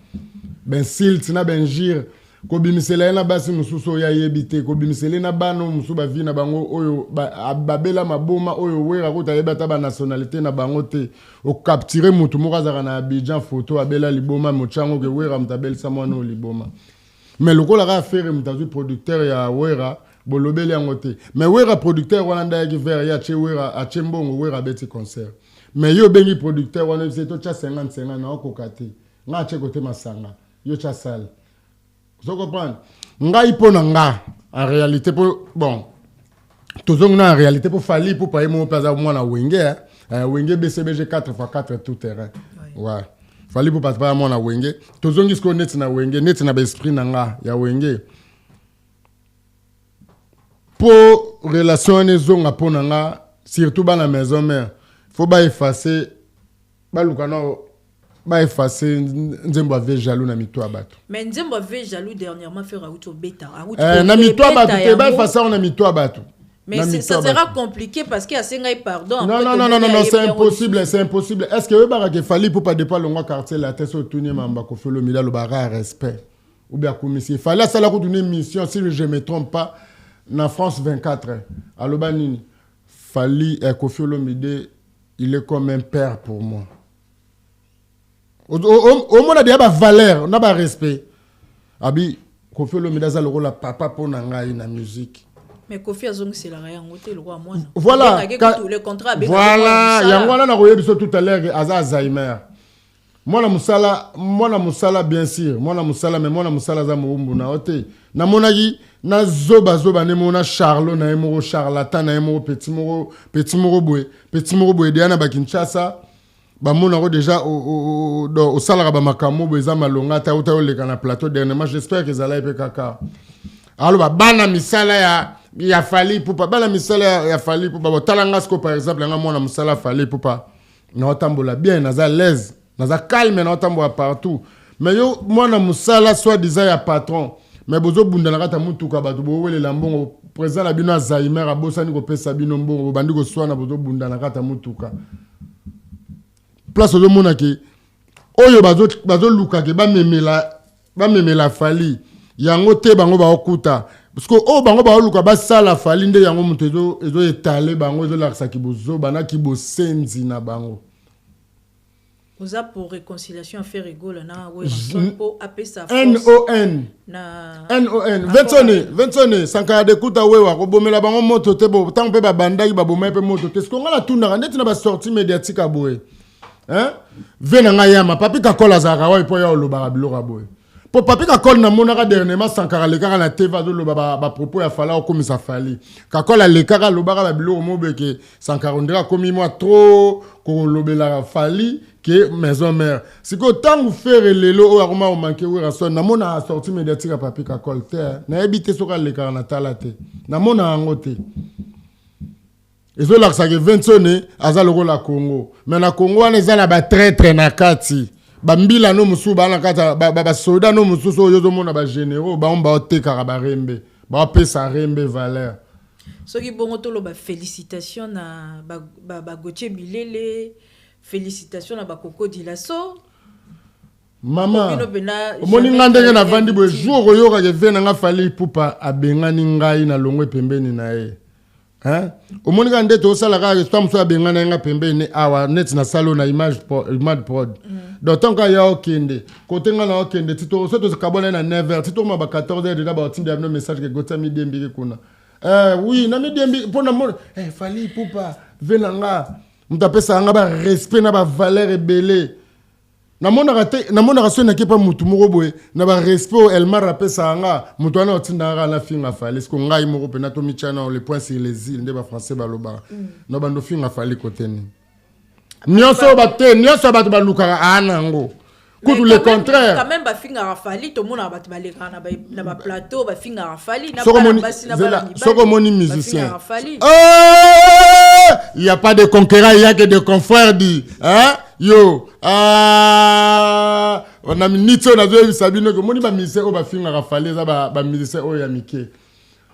ben silt na benjir ko bimisela na basi mususo ya yebite ko bimisela na bano musu ba vi na bango oyo ba bela maboma oyo wera ko ta yebata ba nationalité na bango te o capturer mutu mokaza na Abidjan photo abela liboma mochango ke wera mtabel samwana o liboma mais le kola ka faire mutazu producteur ya wera bolobeli yango te mais wera producteur wana nda ki vers ya che wera a chembongo wera beti concert mais yo bengi producteur wana c'est to cha 50 na okokate nga che kote masanga yo cha sale vous comprenez nga ipona nga en réalité pour bon tozong na en réalité pour fali pour payer mon plaza mwana wenge wenge BCBG 4x4 tout terrain ouais fali pour participer à mon wenge tozongi sko net na wenge net na esprit na nga ya wenge pour relation nezonga pona nga surtout ba la maison mère faut ba effacer ba lukana ba effacer nzembo ave jaloux na mito abato
mais nzembo ave jaloux dernièrement faire auto beta
na mito abato te ba effacer na mito abato.
Mais ça sera compliqué parce qu'il y a 5 pardon.
Non, c'est impossible. Est-ce que vous fallait pour pas dépasser le quartier la tête au tourner mamba ko felo mila le bara respect ou bien commissaire. Fallait ça la retourner mission si je me trompe pas na France 24 aloba nini Fally Kofi Olomide il est comme un père pour moi. Au moins on a valeur, on a respect. Abi Kofi Olomide a le rôle à papa pour nanga na musique.
Mais Kofi Azong c'est la rien le roi moi.
Voilà.
Le contrat
voilà, yangwana na roye biso tout à l'heure aza Alzheimer. Moi na musala bien sûr, moi na musala za muumbu na ote. Na monagi na zoba ne mona Charlot na emoro charlatan na emoro petit moro boy de na ba Kinshasa. Ba mona ro déjà au salara ba makamo beza malonga ta uta le kana plateau dernièrement, j'espère que zala epe kaka. Alors bana misala ya Fally Ipupa bana misala ya Fally Ipupa talanga sko par exemple nga mona musala Fally Ipupa na otambola bien naza l'aise naza calme na otambola partout mais yo mona musala soit disant ya patron mais bozo bunda na kata mutuka bato bo wele lambongo président la bino Alzheimer abosani ko pesa bino mbongo bandi ko swana bozo bunda na kata mutuka place ozo mona ki oyo bazo luka ke ba memela Fally yango te bango ba okuta parce que bango ba luka ba sala Fally nde yango muto ezo étaler bango ezo laksa ki bozo bana ki bosenzi na bango.
Vous avez pour réconciliation à faire rigole na ouais pour appeler ça
NON Vensone Sankara de kuta wewa ko bomela bango moto te bo tant pe ba bandaki ba bomela pe moto te ce qu'on a tunda ndeti na ba sortie médiatique a boye hein venanga yama papi kakola zaka wa ipo ya oloba bilora boye pour papi kakola na monaka dernièrement Sankara le kaka na TV do loba ba propos ya Fala o komisa Fally kakola le kaka lobaka ba biloro mobeke Sankara ndira komi moi trop ko lobela Fally que maison mère si ko tangu faire lelo o aroma o manquer o rason na mona sortie médiatique papi kakola te na ebité soka le kaka na talate na mona angote ezo laksa ke Vensone aza loko la Congo mais na Congo wana ezala ba traître na kati ba mbila no musu ba na kata ba soda no musu so yozo mona ba généraux ba on ba oteka ba rembe ba pesa rembe valeur
soki bongo to lo ba félicitations na ba Gauthier Bilele félicitations na ba Coco Dilasso
mama omoni ngandenge na vandi bo jour oyoka ke vena nga Fally Ipupa abengani ngai na longwe pembeni na ye hein omoni ngande to sala ka restam so abengana nga pembeni awa net na salo na image prod d'autant ka ya okende côté nga na okende tito so to kabona na 9h tito ma ba 14h déjà ba tindi no message ke gota mi dembi kuna oui na mi dembi pona mo Fally Ipupa vena nga mutapesa nga ba respect na ba valeur ebele na mona raso na kepa mutu moko boye na ba respect Elmar apesa nga mutu ana otinda nga na finga Fally sko ngai moko pe na to michana le point sur les îles nde ba français ba loba no bando finga Fally koteni nyonso ba ba luka anango kutu le contraire
quand même ba finga Fally to mona ba baleka na ba plateau ba finga Fally na ba basi na ba
soko moni musicien il y a pas de conquérant, il y a que de confrères dit hein yo on a minito na zo sabino ko moni ba musicien o ba finga Fally za ba musicien o ya mike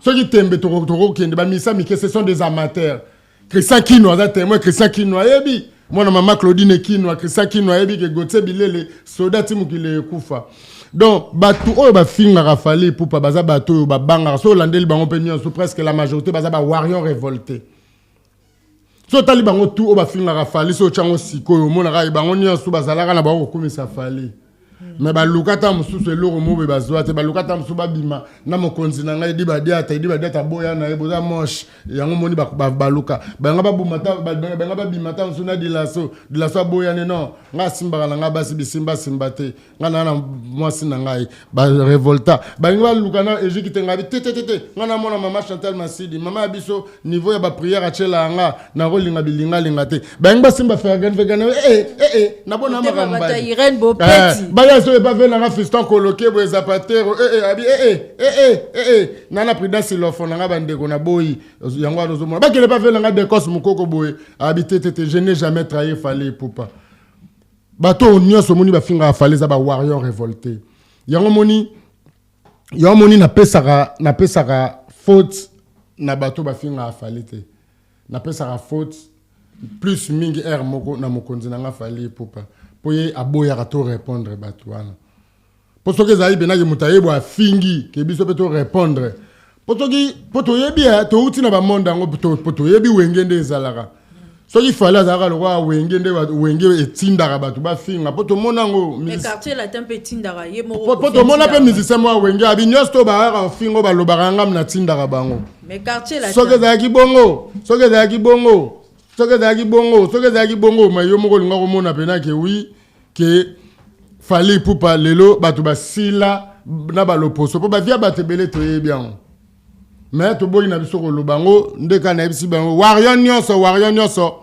so ki tembe to kende ba musicien mike ce sont des amateurs Christian Kino za témoin Christian Kino yebi mwana mama Claudine Kino Christian Kino yebi ke Gauthier Bilele soda timu kile kufa donc batu oyo ba finga Fally Ipupa baza batu ba banga so landeli bango pe nyonso presque la majorité baza ba warrior révolté so tali bango tout o ba finga Fally so chango sikoyo mona ka bango nyonso bazalaka na ba ko komisa Fally mais ba lukata mususu eloko mobe bazwa te ba lukata musu ba bima na mokonzi na ngai di ba diata boya na eboza moche yango moni ba luka ba nga ba bumata ba nga ba bimata musu na dilaso boya ne non nga simba na nga basi bisimba simbate nga na mwasi na ngai ba revolta ba nga luka na ejikite ngabi tete nga na mona mama Chantal Masidi mama biso niveau ya ba prière a chela nga na rolinga bilinga te ba nga simba vegan na bona makamba
Irene Bopeti
so e pas venir na fiston coloqué bo zapatero abi nana prudence l'offre na bandeko na boyi yango azo mona ba kele pas venir na de cos mukoko boy abi tete je n'ai jamais trahi Fally Ipupa bato nyonso moni ba finga Fally za ba warrior révolté yango moni na pesaka faute na bato ba finga Fally te na pesaka faute plus mingi air moko na mokonzi na nga Fally Ipupa pour y aboya to répondre batuana pour ce que zaï benaki mutayebo a fingi ke biso peut répondre poto yebi to uti na ba monde ngo poto yebi wengende ezalaka. So il fallait azaka le roi wengende etindaka batu ba finga poto mona ngo
mais quartier latin pe tindaka ye mo
poto mona pe musicien mo wenge abi nyosto ba ka fingo ba lobaka ngam na tindaka bango
mais quartier latin
soke za ki bongo ma yo moko linga ko mona pena ke oui ke Fally Ipupa lelo batu ba sila na ba loposo po ba via batebele to ye bien mais to boyi na biso ko lobango ndeka na bisi bango warion nyonso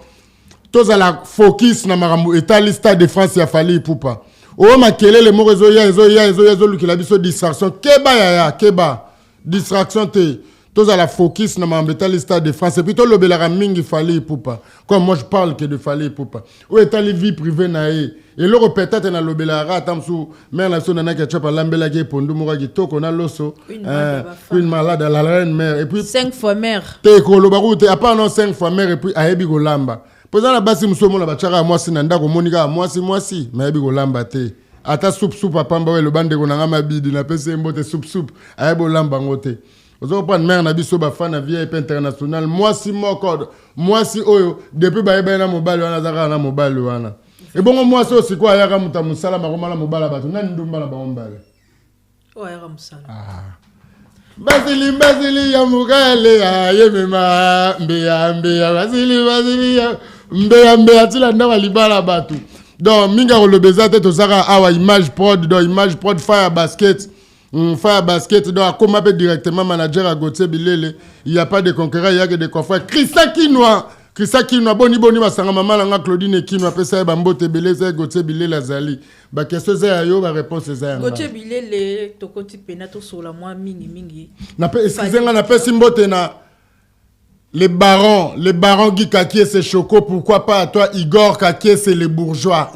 toza la focus na makambo etali Stade de France ya Fally Ipupa o makelele moko ezo lukila biso distraction keba distraction te toza la focus na makambo etali Stade de France et puis to lobelaka mingi Fally Ipupa comme moi je parle que de Fally Ipupa o etali vie privée na ye et le peut-être na lobelaka tamsu mais na sona na ketchup lambela ke pondu moko kitoko na loso une malade à la reine mère et puis
5 fois mère
te ko lobaku te apa non 5 fois mère et puis ayebi ko lamba poza na basi musomo na bachaka mwasi na ndako monika mwasi mais ayebi ko lamba te ata soup pamba we lo bande ko na mabidi na pese mbote soup ayebo lamba ngote ozo prendre mère na biso ba fan na vie international mwasi oyo depuis ba yeba na mobile wana zaka na mobile wana et bon moi ça aussi quoi yaka muta musala makomala mobala batu nani ndumba na baombale
yaka musala
Basili ya mugale ya yemema mbeya basili ya mbeya tila ndaba libala batu donc minga ko lobeza te to saka awa image prod fire basket donc comme appelle directement manager à Gauthier Bilele il y a pas de concurrent il y a que des confrères Christa Kinwa boni basanga mama nga Claudine Kinwa pesa ba mbote beleza Gauthier Bilele azali ba question za yo ba réponse za yanga
Gauthier Bilele tokoti pena to sola moi mingi
na pe excusez-moi na pesi mbote na les barons Guy Kakié c'est Choco pourquoi pas à toi Igor Kakié c'est les bourgeois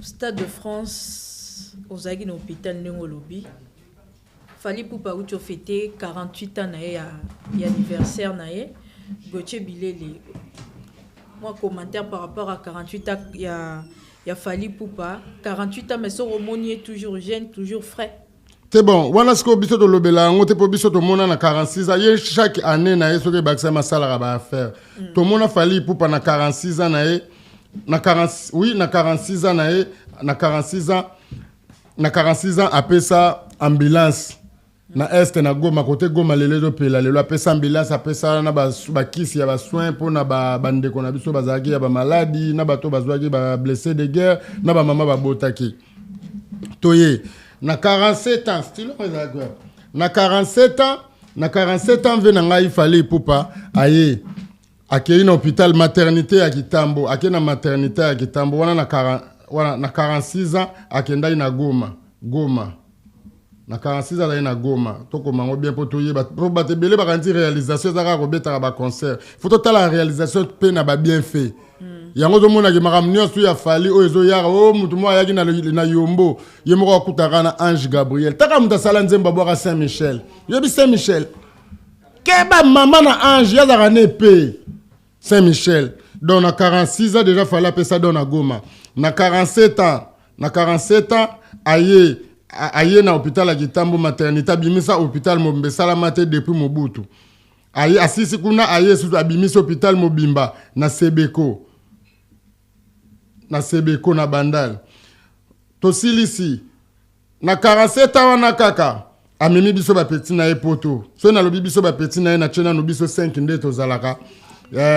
Stade de France ozaki na hôpital ndenge lobi Fally Ipupa uti fêté 48 ans na ye ya anniversaire na ye Gauthier Bilele moi commentaire par rapport à 48 ans ya Fally Ipupa 48 ans mais so romoni est toujours jeune toujours frais
c'est bon wana sko biso to lobela ngote po biso to mona na 46 ans ye chaque année na ye soki bakisa masala ba affaire to mona Fally Ipupa na 46 ans na ye na 46 ans na ye na 46 ans apesa ambulance na est na Goma côté Goma lelo pela lelo apesa ambulance apesa na ba kisi ya ba soin pour na ba bandeko na biso bazaki ya ba maladie na bato bazwaki ba blessé de guerre na ba mama ba botaki toye na 47 ans style na 47 ans vena ngai Fally Ipupa aye akei na hôpital maternité ya Kitambo akei na maternité ya Kitambo wana na 46 ans akendai na Goma na 46 ans na Goma toko mango bien potoye ba batebele ba kanti réalisation za ka robeta ba concert faut total la réalisation pe na ba bien fait yango zo mona ke makam nyonso ya Fally o ezo yara o mutu mo ayaki na Yombo ye moko akutaka na Ange Gabriel taka muta sala nzemba bwa Saint-Michel yebi Saint-Michel keba mama na Ange ya za ne pe Saint-Michel donc na 46 ans déjà Fally pesa don na Goma na 47 ans aye na hôpital ya Kitambo maternité bimisa hôpital Mobimba Salamate depuis Mobutu aye asisi kuna aye su abimisa hôpital Mobimba na Sebeko na Bandal tosilisi na 47 ans wana kaka amemi biso ba petit na epoto so na lobi biso ba petit na na chena no biso 5 nde tozalaka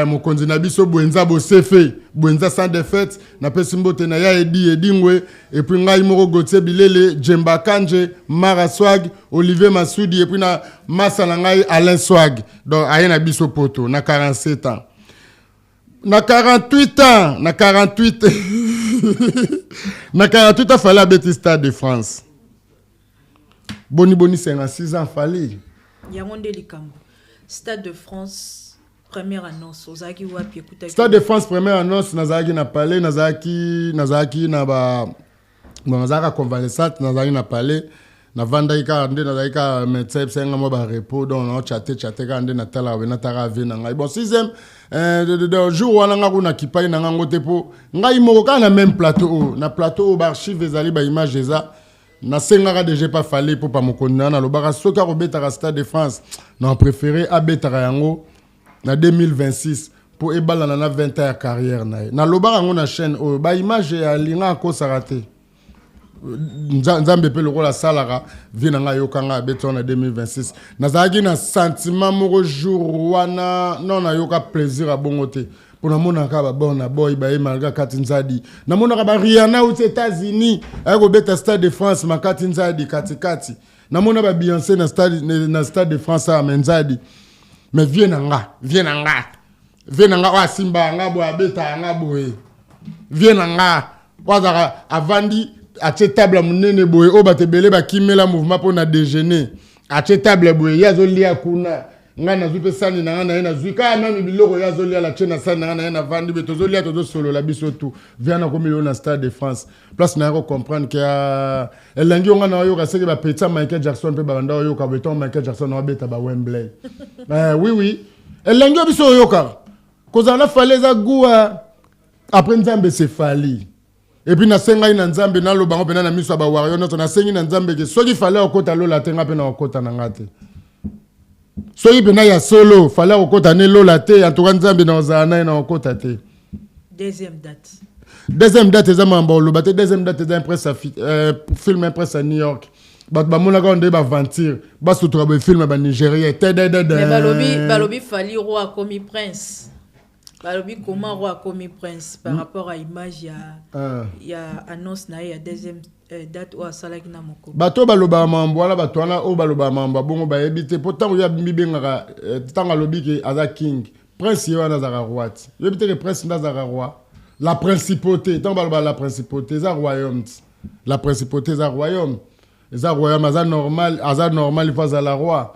mokonzi na biso Bwenza Bosefe Bwenza sans défaite na pesi mbote na ya edingwe et puis ngai moko Gauthier Bilele Jemba Kanje Mara Swag Olivier Masudi et puis na masala ngai Alain Swag donc aye na biso poto na 47 ans na 48 ans na 48 Fally abeti Stade de France boni 56 ans Fally
yango nde likambo Stade de France première annonce ozaki wapi écoute
Stade de France première annonce nazaki na palais nazaki na ba nazaka convalescente nazaki na palais na vandaika ande nazaka médecin senga mo ba repos donc na chatter ka ande na tala we na tara ve na ngai bon sixième de jour wana nga na kipai na ngote po ngai moko kana même plateau na plateau ba archive ezali ba image eza na sengaka déjà pas fallu pour pas mokonna na lobaka soka robeta Stade de France na préféré abetaka yango na 2026 pour ebala na 20 ans ya carrière na lobaka ngo na chaîne ba image ya linga ko sarate nzambe pe lokola salaka vina nga yokanga abeta na 2026 nazaki na sentiment moko jour wana non na yoka plaisir a bongote pour na ka bona boy ba malga katinzadi na mona ba Rihanna aux États-Unis ayako beta Stade de France ma katinzadi katikati na mona ba Beyoncé na Stade de France a menzadi mais viens nga wa simba nga bo abeta nga boye viens nga wa avandi a table munene boye o batebele ba kimela mouvement pour na déjeuner a table boye yazo lia kuna nga na zupe sani na nga na zuika na biloko yazo lia la chena sani na nga na vandi betozo lia tozo solo la biso tout viana ko million na Stade de France place na ko comprendre que elengi nga na yo ka seke ba peta Michael Jackson pe ba nda yo ka beton Michael Jackson na beta ba Wembley oui elengi biso yo ka kozala faleza gua après nzambe se fali et puis na senga ina nzambe na lo bango pena na miso ba wario no na sengi na nzambe ke soki fale okota lo la tenga pena okota na ngate soki pena ya solo fale okota ne lo la te en tout cas nzambe na ozana na okota te
deuxième date
eza mamba lo bate deuxième date eza impresse film impresse à New York ba mona ka onde ba aventure ba sutura ba film ba Nigeria
balobi fali roi comme prince. Balobi comment roi comme prince par rapport à image ya annonce na ya deuxième date ou asalaki na moko.
Bato baloba mambo wala bato wana o baloba mambo bongo ba ebite pourtant ya bibengaka tanga lobi ke aza king prince yo na zaka roi. Yo bite ke prince na zaka roi. La principauté tant baloba la principauté za royaume. La principauté za royaume. Za royaume aza normal il faut à la roi.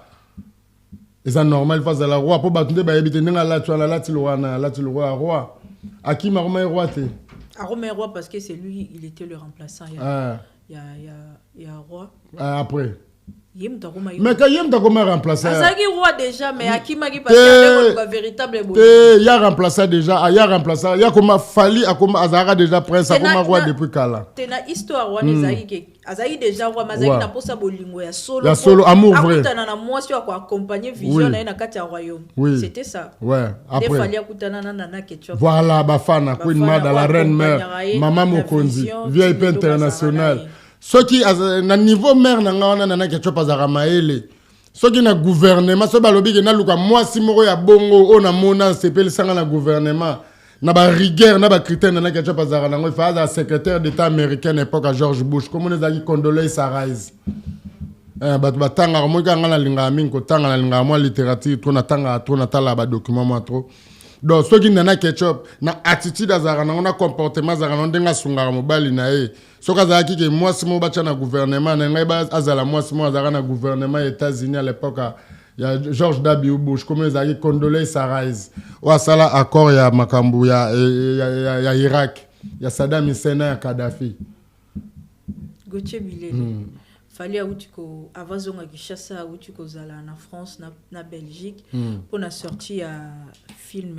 C'est normal face à la roi pour battre ba ebite ninga la tu la ti le roi Akima Roma roi te
Roma roi parce que c'est lui il était le remplaçant il y a roi
après
mais
quand yem ta comment remplacer
Azaki roi déjà mais Akima qui parce que le véritable
il y a remplacé déjà il y a remplacé il y a comme fali akoma azara déjà prince akoma roi depuis kala
tena histoire roi Azaki Azaki déjà roi Mazaki na posa bolingo ya solo
amour vrai
akutana na mwasi wa accompagner vision na kati ya royaume c'était ça
après
il fallait akutana na nana Ketchup
voilà bafana queen mother la reine mère maman Mokonzi VIP international ce qui na niveau mère na ngana nana Ketchup azara maele ce qui na gouvernement so balobi ke na luka mwasi moko ya bongo ona mona sepeli sanga na gouvernement na ba rigueur na ba critère na Ketchup azara nango fa za secrétaire d'état américain époque à George Bush comme on ezaki Condoleezza Rice ba tanga mo ka ngana linga mingi ko tanga na linga mo littérature to na tanga to na tala ba document mo trop donc ce qui nana Ketchup na attitude azara nango na comportement azara nango ndenga sungara mobali na ye so ka za ki ke mwasi mo ba na gouvernement na ngai ba azala mwasi mo azara na gouvernement États-Unis à l'époque il y a George W. Bush comme les amis Condoleezza Rice ou à ça accord ya makambu ya Irak ya Saddam Hussein ya Kadhafi
Gauthier Bilele fallait outiko avazonga Kinshasa outiko zala na France na Belgique pour na sortie à film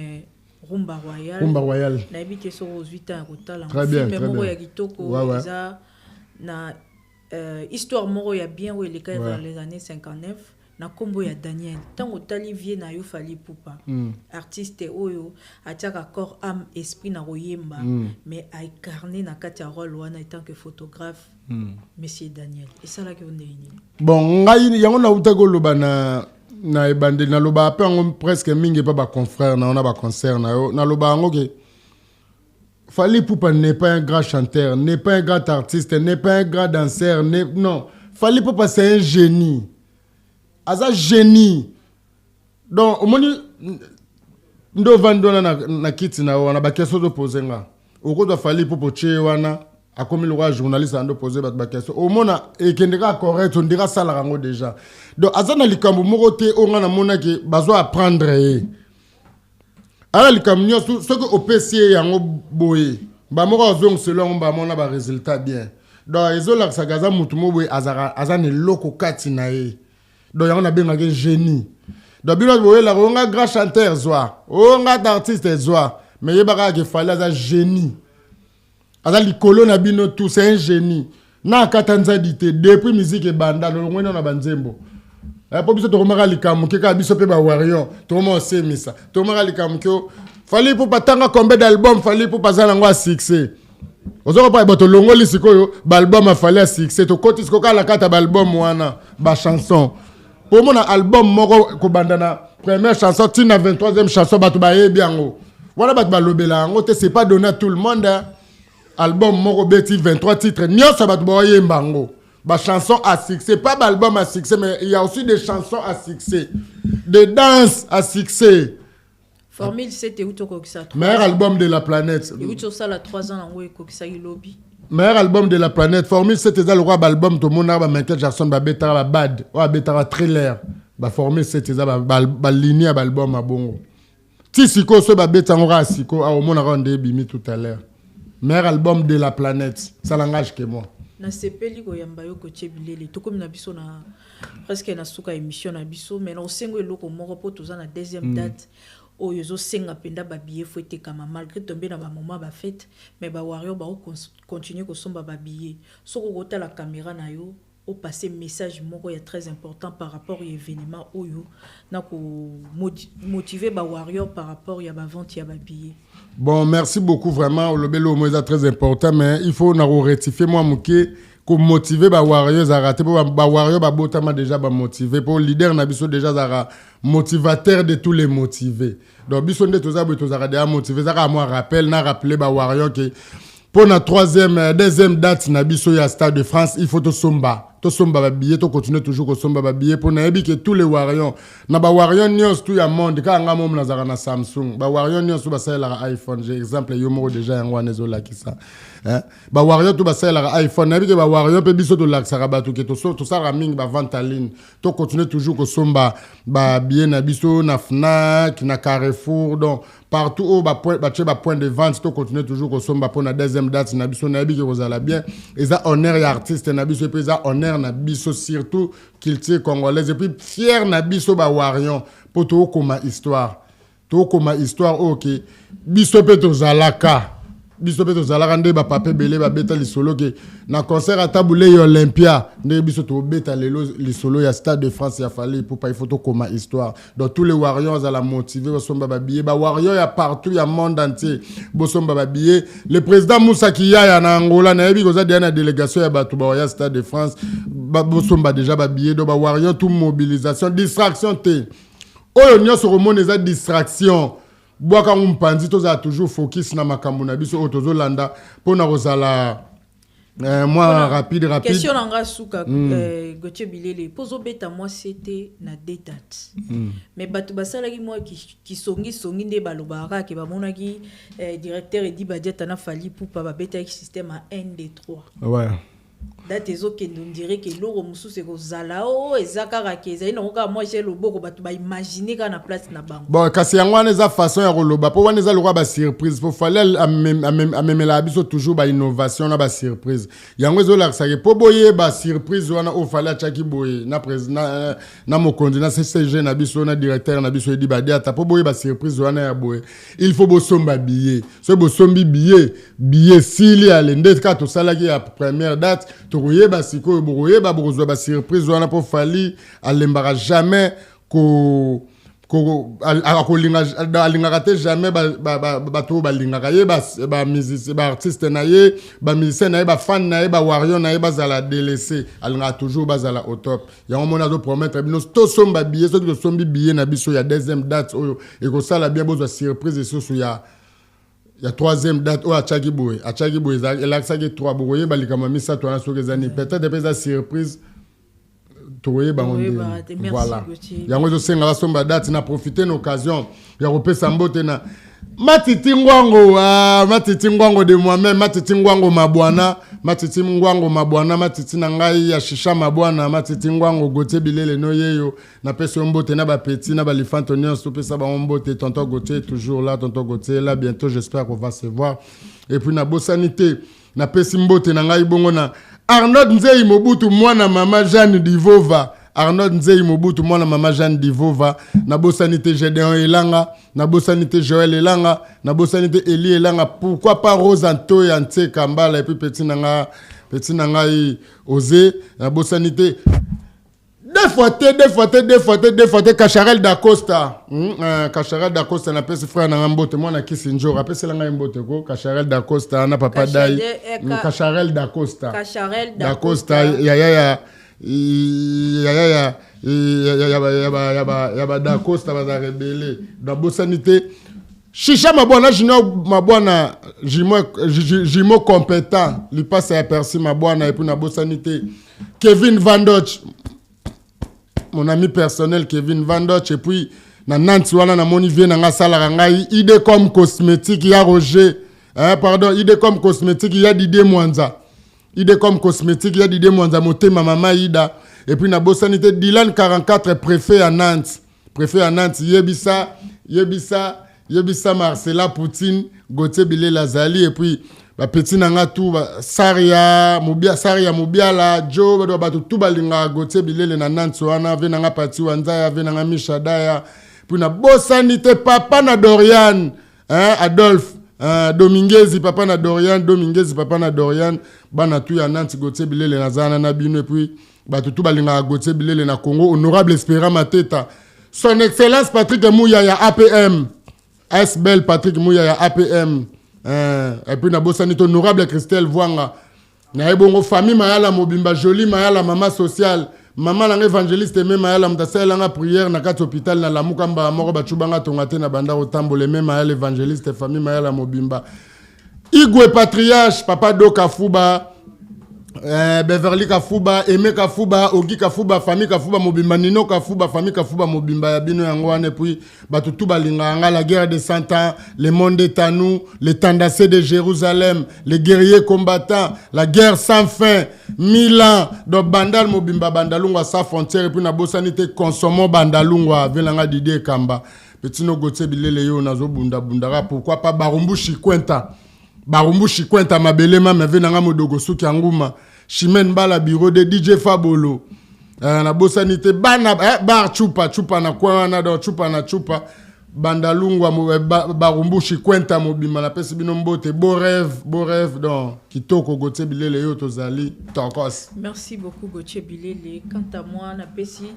Rumba Royale na habité sur 8 ans kotala film moko ya kitoko za na histoire moko ya bien où il est vers les années 59 na kombo ya Daniel tango tali vie na yo fali pupa artiste oyo atiaka corps âme esprit na royemba mais a incarné na kati ya rôle wana en tant que photographe monsieur Daniel et ça là que on est
bon ngai yango na utako loba na ebande na loba pe ngo presque mingi pa ba confrère na on a ba concert na yo na loba ngo ke Fally Ipupa n'est pas un grand chanteur, n'est pas un grand artiste, n'est pas un grand danseur, non. Fally Ipupa c'est un génie. Aza génie. Donc au moni ndo vandona na kiti na wana ba question de poser nga. Oko do Fally Ipupa che wana akomi le journaliste ando poser ba question. Au mona ekendeka correct on dira ça la rango déjà. Donc aza na likambo moko te onga na mona ke bazo apprendre. Alors les camions ce que au PC yango boye ba moko zong selon ba mona ba résultat bien donc ezola sa gaza mutu mo boye azane loko kati na ye donc yango na benga ke génie donc bilo boye la onga grand chanteur zwa onga artiste zwa mais yebaka ke Fally aza génie aza likolo na bino tout c'est un génie na katanzadi te depuis musique banda longwena na banzembo po biso to komaka likamu ke ka biso pe ba warion to mo semisa to komaka likamu ke fali pour patanga combien d'albums fali pour passer ngo à succès ozo pa bato longoli sikoyo ba album a fali à succès to koti sikoka la kata ba album wana ba chanson pour mon album moko ko bandana première chanson tina 23e chanson bato ba yebi yango voilà bato ba lobela ngo te c'est pas donné à tout le monde hein. Album moko beti 23 titres nyoso bato ba yemba ngo ba chanson à succès pas ba album à succès mais il y a aussi des chansons à succès des danses à succès.
Formule 7 et Outokokisa 3.
Meilleur album de la planète.
Et Outokokisa la 3 ans en Kokisa lobby.
Meilleur album de la planète. Formule 7 est le roi album tout le monde a Michael Jackson ba beta ba bad ou beta thriller. Ba Formule 7 est ba ligne album à bongo. Tisiko so ba beta ngora siko a au monde rende bimi tout à l'heure. Meilleur album de la planète. Ça langage que moi.
Na sepeli ko yamba yo ko chebilele to comme na biso na presque na suka émission na biso mais on sengo eloko moko po toza na deuxième date o yozo senga penda ba billet faut te kama malgré tomber na ba moment ba fête mais ba warrior ba continuer ko somba ba billet soko kota la caméra na yo au passer message moko ya très important par rapport à événement oyo na ko motiver ba warrior par rapport ya ba vente ya ba billet.
Bon, merci beaucoup vraiment. Le belo est très important, mais il faut nous rectifier moi mouké pour motiver ba warriors à rater pour ba warriors ba botama déjà ba motiver pour leader na biso déjà zara motivateur de tous les motivés. Donc biso de tous za déjà motiver ça moi rappel na rappeler ba warriors que pour la deuxième date na biso ya Stade de France, il faut to somba ba billet to continuer toujours ko somba ba billet pour na que tous les warriors na ba warriors nyos tout ya monde ka nga mom na zara na Samsung ba warriors nyos ba sala iPhone j'ai exemple yo mo déjà yango nezola kisa hein ba warriors tout ba sala iPhone na que ba warriors pe biso to laksara ba to ke to ça raming ba vente en ligne to continuer toujours ko somba ba billet na biso na Fnac na Carrefour donc partout où ba point de vente to continuer toujours ko somba pour la deuxième date na biso na que vous allez bien et ça honneur ya artiste na biso pe ça honneur na biso surtout culture congolaise et puis fier na biso ba warion pour to koma histoire OK biso pe to zalaka nde ba pape belé ba beta li solo ke na concert à Taboulé Olympia nde biso to beta li solo ya Stade de France ya fallait pour pas il faut to koma histoire donc tous les warriors à la motiver bosomba ba billet ba warriors ya partout ya monde entier bosomba ba billet le président Moussa Kiyaya na Angola na yebi koza dia na délégation ya bato ba ya Stade de France bosomba déjà ba billet do ba warriors tout mobilisation distraction te oyo nyoso remone za distraction Boaka mpanzi toza toujours focus na makambo na biso otozolanda pona kozala moi rapide
question nanga suka Gauthier Bilele pozo beta moi c'était na deux dates mais bato basala ki moi qui songi nde balobara ke ba monaki directeur et dit budget na fali pour pas beta système à 1 2 3
ouais
date ezoke on dirait que loro mususu ekozala o ezakaka ke ezali nonga moi j'ai loboko bato ba imaginer kana place na bango
bon kasi yango wana eza façon ya koloba po wana eza lokwa ba surprise po fallait amemela biso toujours ba innovation na ba surprise yango ezolakisa ke po boye ba surprise wana o fallait achaki boye na président na mokonzi na CCG na biso na directeur na biso edi badi ata po boye ba surprise wana ya boye il faut bosomba billet so bosombi billet sili alende ka to salaki ya première date tokoyeba siko bokoyeba bokozwa ba surprise wana po fali alembara jamais ko alingaka te jamais bato balingaka ye ba musicien ba artiste na ye ba musicien na ye ba fan na ye ba warrior na ye bazala délaissé alingaka toujours bazala au top yango mona zo promettre bino to somba billet so to sombi billet na biso ya deuxième date oyo e ko sala bien bozwa surprise so ya troisième date o achaki boy elakisaki 3 boye balikama misa to na soki ezani peut-être pesa surprise toye bangonde voilà yango zo senga basomba date na profiter une occasion ya kopesa mbote na matiti ngwango de moi-même matiti ngwango mabwana matiti na ngai ya shisha mabwana matiti ngwango Gauthier Bilele no yeyo na pesa mbote na ba petit na ba lifantonio so pesa ba mbote tonton Gauthier toujours là tonton Gauthier là bientôt j'espère qu'on va se voir et puis na bosanité na pesa mbote na ngai bongo na Arnaud Nzei Mobutu mwana mama Jeanne Divova Arnaud Nzei Mobutu mwana mama Jeanne Divova na bosanité Gédéon Elanga na bosanité Joël Elanga na bosanité Eli Elanga pourquoi pas Rose Anto Yante Kambala et puis petit nanga petit nangai osé na bosanité deux fois Cacharel d'Acosta Cacharel d'Acosta na pesi frère na mbote moi na kisinjo rapesi langa mbote ko Cacharel d'Acosta na papa dai Cacharel d'Acosta ya d'Acosta va rebelle na bosanité Chicha Mabwana Junior Mabwana Jimo compétent lui passe aperçu Mabwana et puis na bosanité Kevin Van Dutch mon ami personnel Kevin Van Dutch et puis na Nantes wana na moni vient na sala ngai idée comme cosmétique ya Roger idée comme cosmétique ya Didier Mwanza idée comme cosmétique ya Didier Mwanza motema mama Ida et puis na bosanité Dylan 44 préfet à Nantes Yebisa Marcela Poutine Gauthier Bilé Lazali et puis ba petit nanga tout Saria Mubiala Joe ba tout balinga Gauthier Bilé na Nantes wana venanga pati wanzaya venanga Mishadaya puis na bosanité papa na Dorian Adolphe Dominguez papa na Dorian bana tout ya Nantes Gauthier Bilé na zana na bino et puis ba tout balinga Gauthier Bilé na Congo honorable Espérant Mateta son excellence Patrick Mouya ya APM Asbel Patrick Mouya ya APM et puis na bosanité honorable Christelle Vwanga na ebongo famille mayala mobimba jolie mayala mama sociale mama la évangéliste même mayala mtasela nga prière na kati hôpital na lamuka mba moko bachubanga tongate na banda otambole même mayala évangéliste famille mayala mobimba Igwe patriarche papa do Kafuba Beverly Kafuba, Aimé Kafuba, Ogi Kafuba, famille Kafuba mobimba, Nino Kafuba, famille Kafuba mobimba, Yabino Yangwane, et puis Batutu Balinganga, la guerre des 100 ans, les mondes de Tanou, les Tandassés de Jérusalem, les guerriers combattants, la guerre sans fin, Milan, donc Bandal mobimba, Bandalungwa, sa frontière, et puis Nabosanité, consommons Bandalungwa, Velanga Didier Kamba, Petit no Gauthier Bilele yo nazo bunda bundara, pourquoi pas Barumbu Chikwenta, Mabelema, mais venanga Modogo Suki Anguma, Chimène Bala bureau de DJ Fabolo. Na bosanité bana bar chupa na kwa na do chupa bandalungwa barumbu Chikwenta mobima na pesi bino mbote beau rêve donc kitoko Gauthier Bilele yo tozali tokos.
Merci beaucoup Gauthier Bilele. Quant à moi na pesi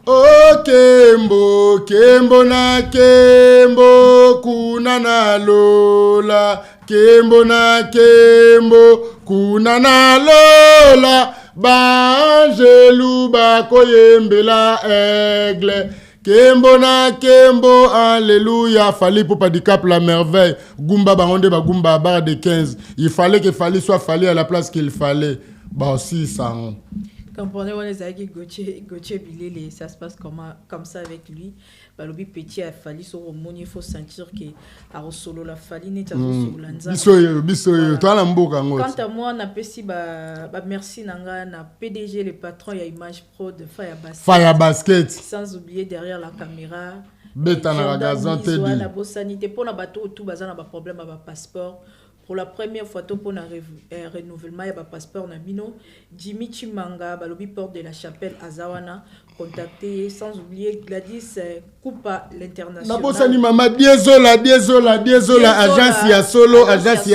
Kembo na Kembo kuna na Lola Kembo na Kembo kuna na Lola Banjelu bakoyembela aigle Kembo na Kembo alléluia Fali pour pas handicap la merveille Gumba bangonde ba Gumba barre de 15 il fallait que Fali soit Fali à la place qu'il fallait bah aussi ça
comprenez on les aïe Gauthier Bilele ça se passe comme ça avec lui balobi petit a Fali sur il faut sentir que a solo la Fali n'est pas sur lanza
biso toi la mboka ngoti
quant à moi na pesi ba merci nanga na PDG le patron ya Image Pro de Fire Basket sans oublier derrière la caméra
beta na gazon te di
na bosanité pour na bateau tout bazana ba problème ba passeport. Pour la première fois, pour le renouvellement, il y a un passeport na bino. Jimmy Chimanga, balobi porte de la chapelle Azawana, contacté, sans oublier Gladys Coupa l'international.
Nabosani mama, Diezola, agence ya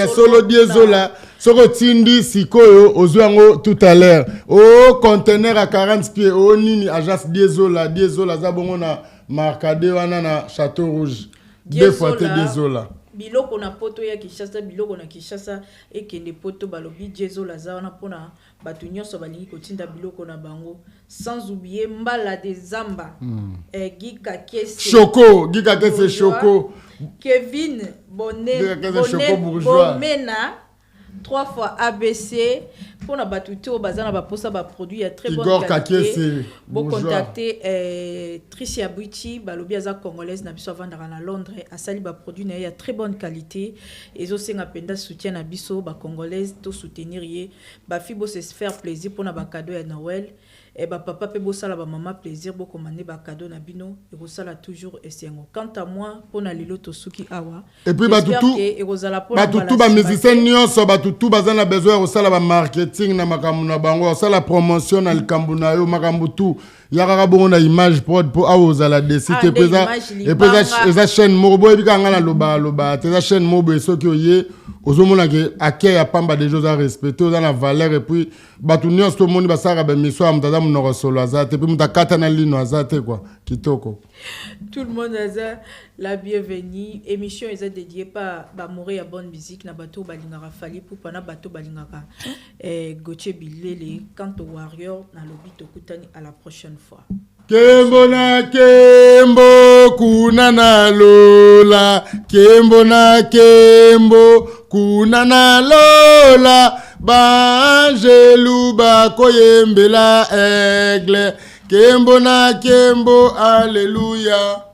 solo, Diezola. Soko tindi sikoyo, ozuango tout à l'heure. Oh, conteneur à 40 pieds, oh nini, agence Diezola, zabongo na marcade wana na Château Rouge. Deux fois te Diezola.
Biloko na poto ya Kishasa biloko na Kishasa ekende poto balobi Jezo Lazana pona batu nyonso balingi kotinda biloko na bango sans oublier Mbala de Zamba Gika Kese
Choco
Kevin Bonnet Bomena 3 fois ABC pour na batuto bazana ba posa ba produit ya très bonne qualité. Bon contacter Tricia Buiti balobi aza congolaise na biso vendara na Londres asali ba produit na ya très bonne qualité ezo senga penda soutien na biso ba congolaise to soutenir ye ba fibo se faire plaisir pour na ba cadeau ya Noël et bah papa peut bosala ba maman plaisir bo commander ba cadeau na bino et bosala toujours esengo. Quant à moi pona lelo tosuki awa
et puis ba tout ba musicien nyonso ba tout bazana besoin osala ba marketing na makambo na bango osala promotion na likambo na yo makambo tout yaka bongo na image prod pour awozala desite et puis eza chaîne mobo ebika ngana loba te eza chaîne mobo esoki oye ozomona ke akei ya pamba des choses à respecter oza na valeur et puis batu nyonso to moni basaka ba miso amutaza munoko solo azate puis mutakata na lino azate quoi kitoko.
Tout le monde a la bienvenue. Émission est dédiée par Bamoré à bonne musique. Na bateau balingara fali pour pana bateau balingara. Gauthier Bilele, quant au Warrior, na lobito kutani à la prochaine fois.
Kembo na kembo kunana lola, kembo na kembo kunana lola, banjelu ba koyembela aigle. Kembo na kembo, alléluia.